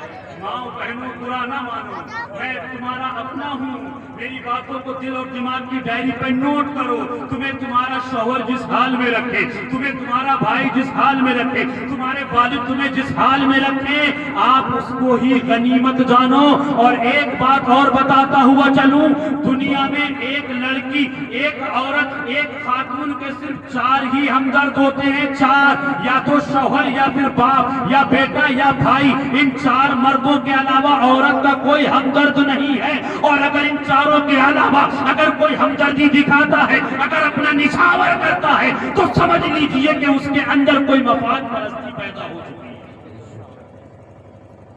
[SPEAKER 2] ماں بہنوں برا نہ مانو، میں تمہارا اپنا ہوں، میری باتوں کو دل اور دماغ کی ڈائری پہ نوٹ کرو، تمہیں تمہارا شوہر جس حال میں رکھے، تمہیں تمہارا بھائی جس حال میں رکھے، تمہارے والد تمہیں جس حال میں رکھے، آپ اس کو ہی غنیمت جانو۔ اور ایک بات اور بتاتا ہوا چلوں، دنیا میں ایک لڑکی، ایک عورت، ایک خاتون کے صرف 4 ہی ہمدرد ہوتے ہیں، 4، یا تو شوہر یا پھر باپ یا بیٹا یا بھائی، ان 4 مردوں کے علاوہ عورت کا کوئی ہمدرد نہیں ہے، اور اگر ان 4 کے علاوہ اگر کوئی ہمدردی دکھاتا ہے، اگر اپنا نچھاور کرتا ہے تو سمجھ لیجئے کہ اس کے اندر کوئی مفاد پرستی پیدا ہو چکی ہے۔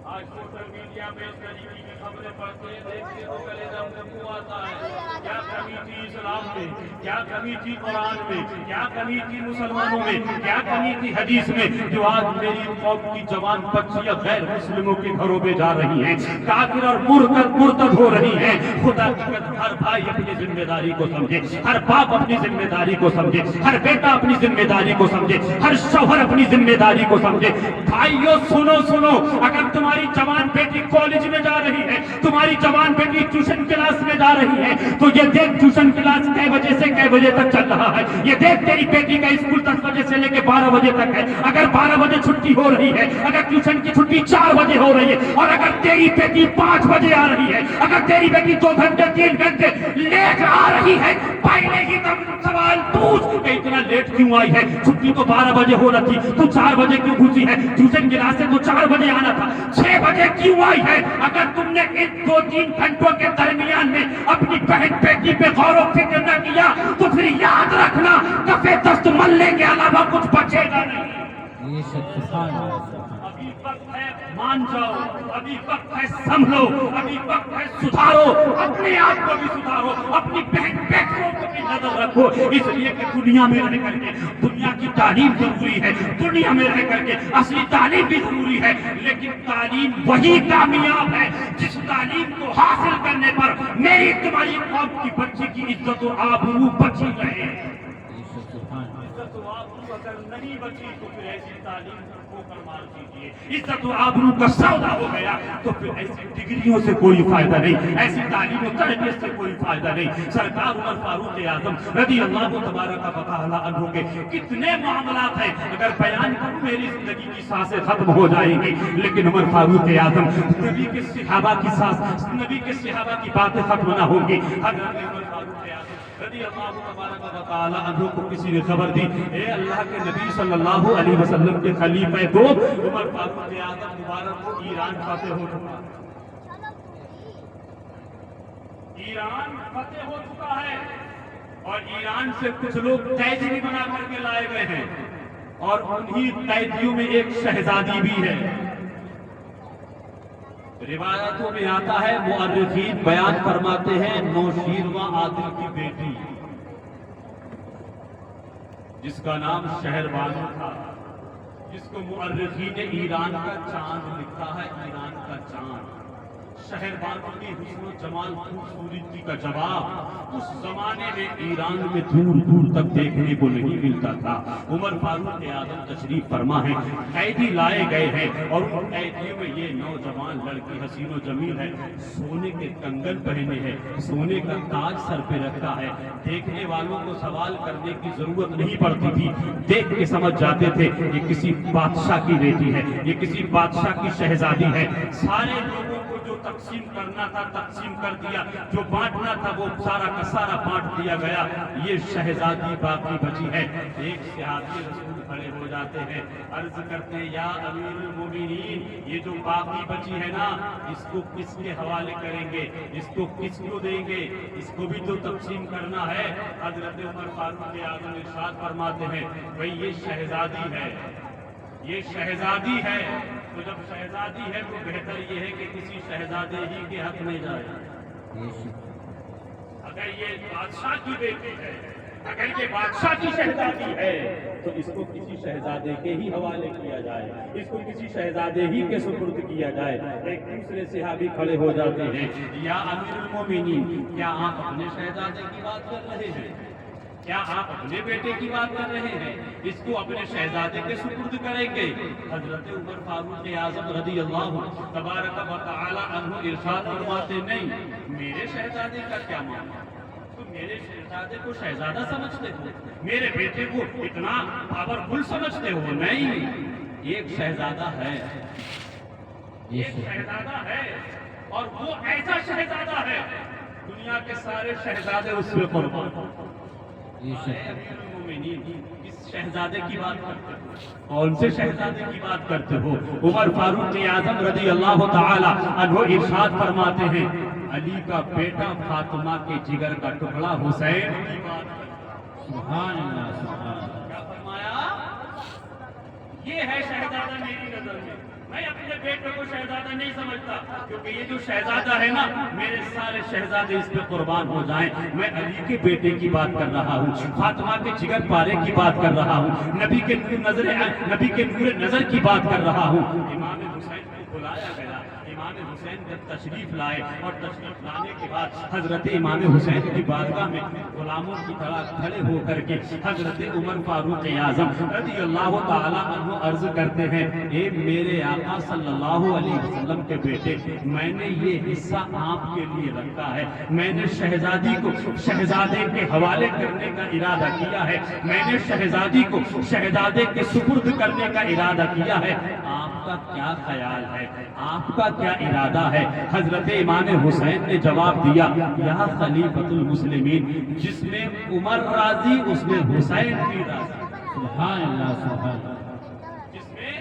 [SPEAKER 2] آج سوشل میڈیا میں اس طریقے کی خبریں پڑھتے ہیں، دیکھتے تو کلیجہ میں خون آتا ہے، کیا کمی تھی اسلام میں، کیا کمی تھی قرآن میں، کیا کمی تھی مسلمانوں میں، کیا کمی تھی حدیث میں، جو آج میری قوم کی جوان بچیاں غیر مسلموں کے گھروں میں جا رہی ہیں، کافر اور مرتد ہو رہی ہیں۔ خدا کی قسم، ہر بھائی اپنی ذمہ داری کو سمجھے، ہر باپ اپنی ذمہ داری کو سمجھے، ہر بیٹا اپنی ذمہ داری کو سمجھے، ہر شوہر اپنی ذمہ داری کو سمجھے۔ بھائیو سنو، اگر تمہاری جوان بیٹی کالج میں جا رہی ہے، تمہاری جوان بیٹی ٹیوشن کلاس میں جا رہی ہے، تو یہ دیکھ ٹیوشن کلاس کئے بجے سے کئے بجے تک چل رہا ہے، یہ دیکھ تیری بیٹی کا اسکول 10 بجے سے لے کے 12 بجے تک ہے، اگر 12 بجے چھٹی ہو رہی ہے، اگر ٹیوشن کی چھٹی 4 بجے ہو رہی ہے، اور اگر تیری بیٹی 5 بجے آ رہی ہے، اگر تیری بیٹی 2 گھنٹے 3 گھنٹے لیٹ آ رہی ہے، پہلے ہی تم سوال پوچھ کہ اتنا لیٹ کیوں آئی ہے، چھٹی تو 12 بجے ہو رہی تھی، تو 4 بجے کیوں گھسی ہے، ٹیوشن کلاس سے تو 4 بجے آنا تھا، 6 بجے کیوں آئی ہے۔ اگر تم نے ان 2-3 گھنٹوں کے درمیان میں اپنی بہن بیٹی پہ غور و فکر نہ کیا تو پھر یاد رکھنا کفے دست ملنے کے علاوہ کچھ بچے گا نہیں۔ ابھی وقت ہے مان جاؤ، ابھی وقت ہے سنبھلو، ابھی وقت ہے سدھارو، اپنے آپ کو بھی سدھارو، اپنی بہن بیٹیوں کو بھی نظر رکھو، اس لیے کہ دنیا میں رہ کر کے دنیا کی تعلیم ضروری ہے، دنیا میں رہ کر کے اصلی تعلیم بھی ضروری ہے، لیکن تعلیم وہی کامیاب ہے جس تعلیم کو حاصل کرنے پر میری تمہاری قوم کی بچی کی عزت و آبرو بچی رہے۔ عزت و آبرو اگر نہیں بچی تو پھر ایسی تعلیم کو کر مار دیجیے، عزت و آبرو کا سودا ہو گیا تو پھر ایسی ڈگریوں سے کوئی فائدہ نہیں، ایسی تعلیم و تربیت سے کوئی فائدہ نہیں۔ سرکار عمر فاروق اعظم رضی اللہ تبارک و تعالی عنہ کے کتنے معاملات ہیں، اگر بیان کروں میری زندگی کی سانسیں ختم ہو جائیں گی، لیکن عمر فاروق اعظم نبی کے صحابہ کی سانس، نبی کے صحابہ کی باتیں ختم نہ ہوں گی۔ حضرت عمر فاروق اعظم رضی اللہ تبارک و تعالی عنہ کو کسی نے خبر دی، اے اللہ کے نبی صلی اللہ علیہ وسلم کے خلیفہ دو عمر فاروق اعظم مبارک کو ایران فتح ہو چکا، ایران فتح ہو چکا ہے، اور ایران سے کچھ لوگ قید بھی بنا کر کے لائے گئے ہیں، اور انہی قیدیوں میں ایک شہزادی بھی ہے۔ روایتوں میں آتا ہے، مؤرخین بیان فرماتے ہیں، نوشیروان عادل کی بیٹی جس کا نام شہربانو تھا، جس کو مؤرخین ایران کا چاند لکھا ہے، ایران کا چاند۔ شہربانو کی حسن و جمال خوبصورتی کا جواب اس زمانے میں ایران میں دور دور تک دیکھنے کو نہیں ملتا تھا۔ عمر فاروق اعظم تشریف فرما ہے، قیدی لائے گئے ہیں، اور ان قیدیوں میں یہ نوجوان لڑکی حسین و جمیل ہے، سونے کے کنگن پہنے ہیں، سونے کا تاج سر پہ رکھا ہے، دیکھنے والوں کو سوال کرنے کی ضرورت نہیں پڑتی تھی، دیکھ کے سمجھ جاتے تھے یہ کسی بادشاہ کی بیٹی ہے، یہ کسی بادشاہ کی شہزادی ہے۔ سارے لوگوں کو جو تقسیم کرنا تھا تقسیم کر دیا، جو بانٹنا تھا وہ سارا کا سارا بانٹ دیا گیا، یہ شہزادی باقی بچی ہے۔ ایک صحابی رسول کھڑے ہو جاتے ہیں، عرض کرتے ہیں، یا امیر المومنین، یہ جو باقی بچی ہے نا، اس کو کس کے حوالے کریں گے، اس کو کس کو دیں گے، اس کو بھی تو تقسیم کرنا ہے۔ حضرت عمر فاروق اعظم ارشاد فرماتے ہیں، بھئی یہ شہزادی ہے، یہ شہزادی ہے، تو جب شہزادی ہے تو بہتر یہ ہے کہ کسی شہزادے ہی کے حق میں جائے۔ اگر یہ بادشاہ کی بیٹی ہے، اگر یہ بادشاہ کی شہزادی ہے تو اس کو کسی شہزادے کے ہی حوالے کیا جائے، اس کو کسی شہزادے ہی کے سپرد کیا جائے۔ ایک دوسرے صحابی کھڑے ہو جاتے ہیں، یا امیر المومنین، کیا آپ اپنے شہزادے کی بات کر رہے ہیں؟ کیا آپ اپنے بیٹے کی بات کر رہے ہیں؟ اس کو اپنے شہزادے کے سپرد کریں گے؟ حضرت عمر فاروق اعظم رضی اللہ تبارک و تعالی عنہ ارشاد فرماتے، نہیں، میرے شہزادے کا کیا معاملہ؟ تم میرے شہزادے کو شہزادہ سمجھتے ہو؟ میرے بیٹے کو اتنا پاورفل سمجھتے ہو؟ نہیں، ایک شہزادہ ہے، ایک شہزادہ ہے، اور وہ ایسا شہزادہ ہے دنیا کے سارے شہزادے اس پہ قربان۔ کس شہزادے کی بات کرتے ہو؟ کون سے شہزادے کی بات کرتے ہو؟ عمر فاروق اعظم رضی اللہ تعالی عنہ ارشاد فرماتے ہیں، علی کا بیٹا فاطمہ کے جگر کا ٹکڑا حسین کی بات کرتے۔ سبحان اللہ، سبحان اللہ۔ کیا فرمایا؟ یہ ہے شہزادہ میری نظر میں۔ میں اپنے بیٹے کو شہزادہ نہیں سمجھتا، کیونکہ یہ جو شہزادہ ہے نا، میرے سارے شہزادے اس پہ قربان ہو جائیں۔ میں علی کے بیٹے کی بات کر رہا ہوں، فاطمہ کے جگر پارے کی بات کر رہا ہوں، نبی کے نور نظر کی بات کر رہا ہوں۔ امام حسین کو بلایا گیا، امام حسین جب تشریف لائے اور تشریف لانے کے بعد حضرت امام حسین کی بارگاہ میں غلاموں کی طرح کھڑے ہو کر کے حضرت عمر فاروق اعظم رضی اللہ تعالی عنہ عرض کرتے ہیں، اے میرے آقا صلی اللہ علیہ وسلم کے بیٹے، میں نے یہ حصہ آپ کے لیے رکھا ہے، میں نے شہزادی کو شہزادے کے حوالے کرنے کا ارادہ کیا ہے، میں نے شہزادی کو شہزادے کے سپرد کرنے کا ارادہ کیا ہے، آپ کا کیا خیال ہے؟ آپ کا کیا ارادہ ہے؟ حضرت امام حسین نے جواب دیا، یا خلیفۃ المسلمین، جس میں عمر راضی اس میں حسین بھی راضی۔ سبحان اللہ، سبحان اللہ۔ جس میں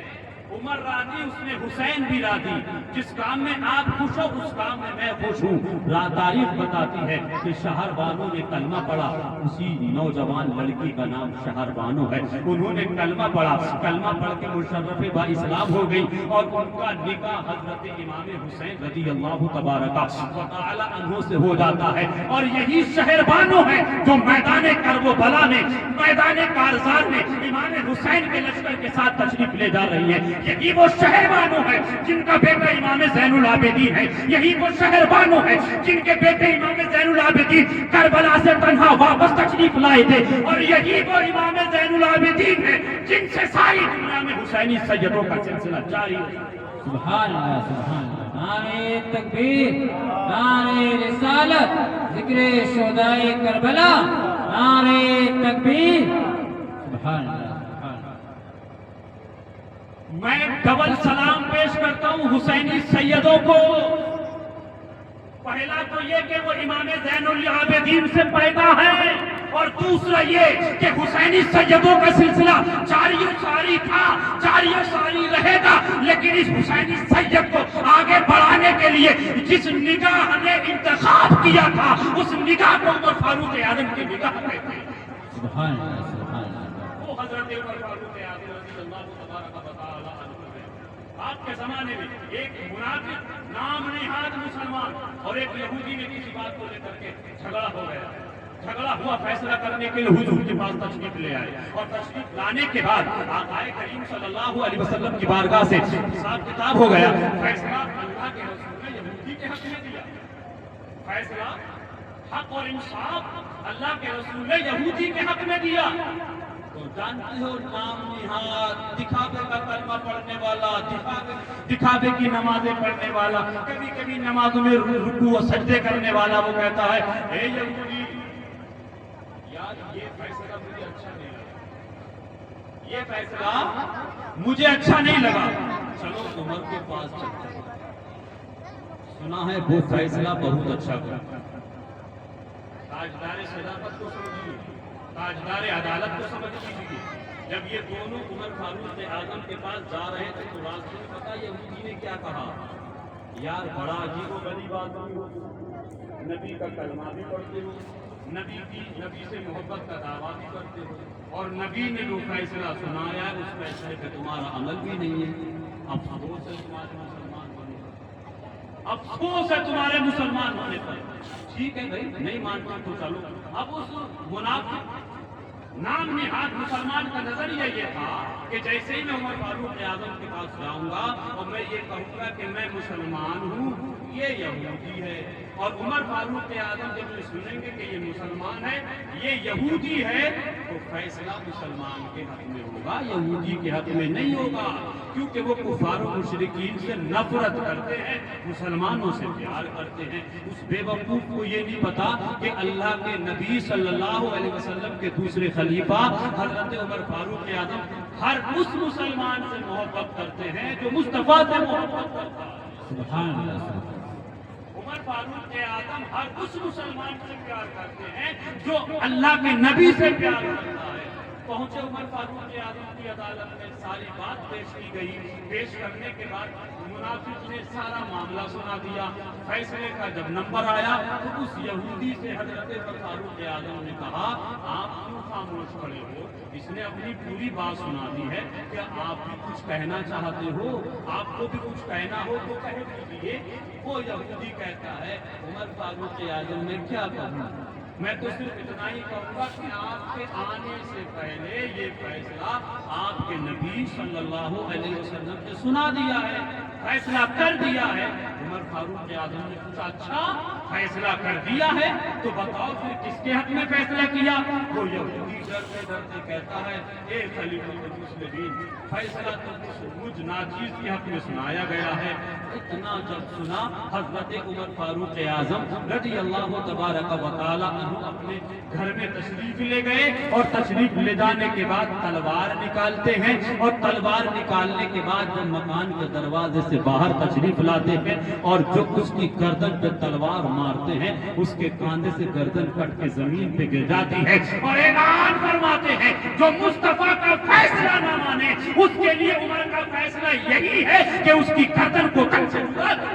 [SPEAKER 2] عمر راضی اس میں حسین بھی راضی، جس کام میں آپ خوش ہو اس کام میں میں خوش ہوں۔ تاریخ بتاتی ہے کہ شہر بانو نے کلمہ پڑھا، اسی نوجوان لڑکی کا نام شہر بانو ہے، انہوں نے کلمہ پڑھا، کلمہ پڑھ کے مشرف با اسلام ہو گئی، اور ان کا نکاح حضرت امام حسین رضی اللہ تبارک و تعالی عنہ سے ہو جاتا ہے۔ اور یہی شہر بانو ہے جو میدان کربلا میں، میدان کارزار میں امام حسین کے لشکر کے ساتھ تشریف لے جا رہی ہے۔ یہی وہ شہر بانو ہے جن کا بیٹا امام زین العابدین ہے، یہی وہ شہر بانو ہے جن کے بیٹے امام زین العابدین کربلا سے تنہا واپس تشریف لائے تھے، اور یہی وہ امام زین العابدین ہے جن سے ساری دنیا میں حسینی سیدوں کا سلسلہ جاری ہے۔
[SPEAKER 3] سبحان اللہ، سبحان اللہ۔ نعرہ تکبیر، نعرہ رسالت، ذکر شہدائے کربلا، نعرہ تکبیر، سبحان اللہ۔
[SPEAKER 2] میں ڈبل سلام پیش کرتا ہوں حسینی سیدوں کو۔ پہلا تو یہ کہ وہ امام زین العابدین سے پیدا ہے، اور دوسرا یہ کہ حسینی سیدوں کا سلسلہ جاری و ساری تھا، جاری و ساری رہے گا، لیکن اس حسینی سید کو آگے بڑھانے کے لیے جس نگاہ نے انتخاب کیا تھا اس نگاہ کو عمر فاروق اعظم کی نگاہ کہتے ہیں۔
[SPEAKER 3] سبحان اللہ، سبحان اللہ۔
[SPEAKER 2] وہ حضرت عمر فاروق اعظم رضی اللہ تبارک و تعالی عنہ ہے۔ آپ کے زمانے میں ایک منافق نام نہاد مسلمان اور ایک یہودی نے کسی بات کو لے کر کے جھگڑا ہو گیا۔ جھگڑا ہوا، فیصلہ کرنے کے لیے حضور کے پاس تشریف لے آئے، اور تشریف لانے کے بعد آقا کریم صلی اللہ علیہ وسلم کی بارگاہ سے حساب کتاب ہو گیا۔ فیصلہ اللہ کے رسول نے یہودی کے حق میں دیا، فیصلہ حق اور انصاف اللہ کے رسول نے یہودی کے حق میں دیا۔ تو جانتے ہو نام نہاد، دکھاوے کا کلمہ پڑھنے والا، دکھاوے کی نمازیں پڑھنے والا، کبھی کبھی نمازوں میں رکوع و سجدے کرنے والا، وہ کہتا ہے اے یہودی، یار یہ فیصلہ مجھے اچھا نہیں لگا، یہ فیصلہ مجھے اچھا نہیں لگا، چلو عمر کے پاس چلتے ہیں، سنا ہے وہ فیصلہ بہت اچھا کرتا ہے۔ تاجدار صداقت کو سمجھیے، تاجدار عدالت کو سمجھ لیجیے۔ جب یہ دونوں عمر فاروق اعظم کے پاس جا رہے تھے تو راستے میں پتہ یہودی نے کیا کہا، یار بڑا عجیب و غریب آدمی ہو، نبی کا کلمہ بھی پڑھتے ہو، نبی سے محبت کا دعویٰ بھی کرتے ہو اور نبی نے جو فیصلہ سنایا اس فیصلے پہ تمہارا عمل بھی نہیں ہے. افسوس ہے تمہارے مسلمان ہونے پر, افسوس ہے تمہارے مسلمان ہونے پر. ٹھیک ہے بھائی, نہیں مانتے تو چلو. اب اس منافق نام نہاد مسلمان کا نظریہ یہ تھا کہ جیسے ہی میں عمر فاروق اعظم کے پاس جاؤں گا اور میں یہ کہوں گا کہ میں مسلمان ہوں, یہ یہودی ہے, اور عمر فاروق اعظم جب یہ سنیں گے کہ یہ مسلمان ہے, یہ یہودی ہے, تو فیصلہ مسلمان کے حق میں ہوگا, یہودی کے حق میں نہیں ہوگا, کیونکہ وہ کفار و مشرکین سے نفرت کرتے ہیں, مسلمانوں سے پیار کرتے ہیں. اس بے وقوف کو یہ نہیں پتا کہ اللہ کے نبی صلی اللہ علیہ وسلم کے دوسرے خلیفہ حضرت عمر فاروق اعظم ہر اس مسلمان سے محبت کرتے ہیں جو مصطفیٰ سے محبت کرتا ہے.
[SPEAKER 3] سبحان اللہ.
[SPEAKER 2] عمر فاروق اعظم ہر اس مسلمان سے پیار کرتے ہیں جو اللہ کے نبی سے پیار کرتا ہے. پہنچے عمر فاروق اعظم کی عدالت میں, ساری بات پیش کی گئی. پیش کرنے کے بعد منافق نے سارا معاملہ سنا دیا. فیصلے کا جب نمبر آیا تو اس یہودی سے حضرت عمر فاروق اعظم نے کہا, آپ کیوں خاموش کھڑے ہو؟ اس نے اپنی پوری بات سنا دی ہے, کیا آپ بھی کچھ کہنا چاہتے ہو؟ آپ کو بھی کچھ کہنا ہو تو کہہ دیجیے. وہ یہودی کہتا ہے, عمر فاروق اعظم نے کیا کہا, میں تو صرف اتنا ہی کہوں گا کہ آپ کے آنے سے پہلے یہ فیصلہ آپ کے نبی صلی اللہ علیہ وسلم نے سنا دیا ہے, فیصلہ کر دیا ہے. عمر فاروق اعظم نے پوچھا, اچھا فیصلہ کر دیا ہے تو بتاؤ پھر کس کے حق میں فیصلہ کیا؟ وہ یہودی ڈرتے ڈرتے کہتا ہے, اے خلیفۃ المسلمین, فیصلہ تو مجھ ناچیز کے حق میں سنایا گیا ہے. اتنا جب سنا حضرت عمر فاروق اعظم رضی اللہ تبارک و تعالی عنہ اپنے گھر میں تشریف لے گئے, اور تشریف لے جانے کے بعد تلوار نکالتے ہیں, اور تلوار نکالنے کے بعد جب مکان کے دروازے سے باہر تشریف لاتے ہیں اور جو اس کی گردن پہ تلوار مارتے ہیں, اس کے کاندھے سے گردن کٹ کے زمین پہ گر جاتی ہے, اور اعلان فرماتے ہیں جو مصطفیٰ کا فیصلہ نہ مانے اس کے لیے عمر کا فیصلہ یہی ہے کہ اس کی گردن کو کٹ سے اڑا دیا.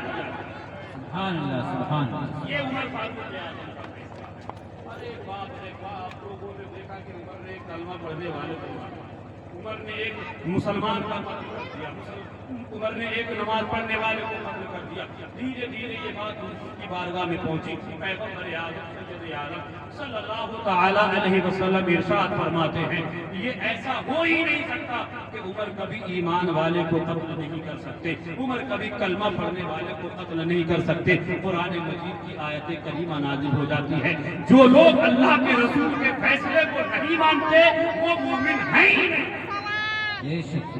[SPEAKER 3] سبحان اللہ. سبحان اللہ.
[SPEAKER 2] یہ عمر فاروق اعظم کا فیصلہ ہے. ارے باپ رے باپ, لوگوں نے دیکھا کہ عمر نے ایک کلمہ پڑھنے والے کو, عمر نے ایک مسلمان کا قتل کر دیا, عمر نے ایک نماز پڑھنے والے کو قتل کر دیا. دھیرے دھیرے یہ بات حضور کی بارگاہ میں پہنچی. پیغمبر اعظم سید عالم صلی اللہ تعالی علیہ وسلم ارشاد فرماتے ہیں, یہ ایسا ہو ہی نہیں سکتا کہ عمر کبھی ایمان والے کو قتل نہیں کر سکتے, عمر کبھی کلمہ پڑھنے والے کو قتل نہیں کر سکتے. قرآن مجید کی آیت کریمہ نازل ہو جاتی ہے, جو لوگ اللہ کے رسول کے فیصلے کو نہیں مانتے وہ مومن ہیں ہی نہیں.
[SPEAKER 3] یہ شخص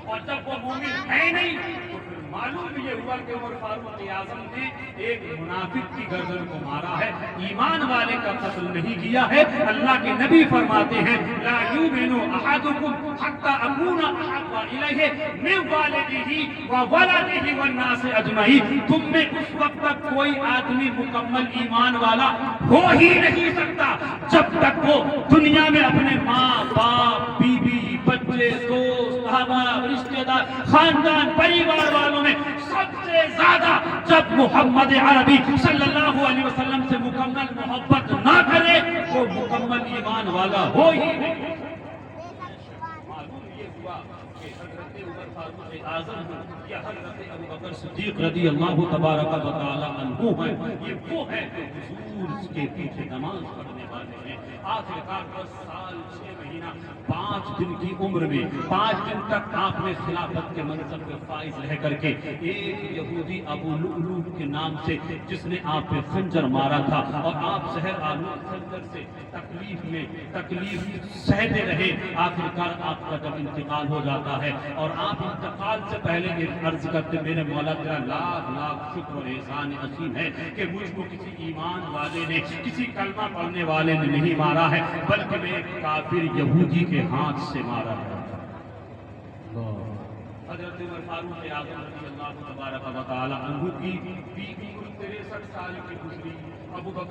[SPEAKER 2] اور جب وہ مومن ہے نہیں تو پھر معلوم یہ ہوا کہ عمر فاروق اعظم نے ایک منافق کی گردن کو مارا ہے, ایمان والے کا قتل نہیں کیا ہے. اللہ کے نبی فرماتے ہیں, لا یؤمن احدکم حتی اکون احب الیہ من والدہ وولدہ والناس اجمعین. تم میں اس وقت تک کوئی آدمی مکمل ایمان والا ہو ہی نہیں سکتا جب تک وہ دنیا میں اپنے ماں باپ بیوی بچے دوست احباب رشتہ دار خاندان پریوار والوں میں سب سے زیادہ جب محمد عربی صلی اللہ علیہ وسلم سے مکمل محبت نہ کرے وہ مکمل ایمان والا ہو ہی نہیں. معلوم یہ ہوا کہ حضرت عمر فاروق اعظم یا حضرت ابوبکر صدیق رضی اللہ تبارک و تعالی عنہ ہیں, یہ وہ ہیں جو حضور کے پیچھے نماز پڑھنے والے ہیں. آخرکار 10 سال 6 مہینہ 5 دن کی عمر میں 5 دن تک آپ نے خلافت کے منصب پہ فائز رہ کر کے ایک یہودی ابو لؤلؤ کے نام سے جس نے آپ پہ خنجر مارا تھا, اور آپ زہر آلود خنجر سے تکلیف سہتے رہے. آخرکار آپ کا جب انتقال ہو جاتا ہے اور آپ انتقال سے پہلے عرض کرتے, میرے مولا تیرا لاکھ لاکھ شکر و احسان عظیم ہے کہ مجھ کو کسی ایمان والے نے کسی کلمہ پڑھنے والے نے نہیں مارا ہے, بلکہ میں ایک کافر یہودی کے ہاتھ سے مارا ہے. حضرت عمر فاروق اعظم رضی اللہ تبارک و تعالی عنہ کی 63 سال کی گزری. ابو بکر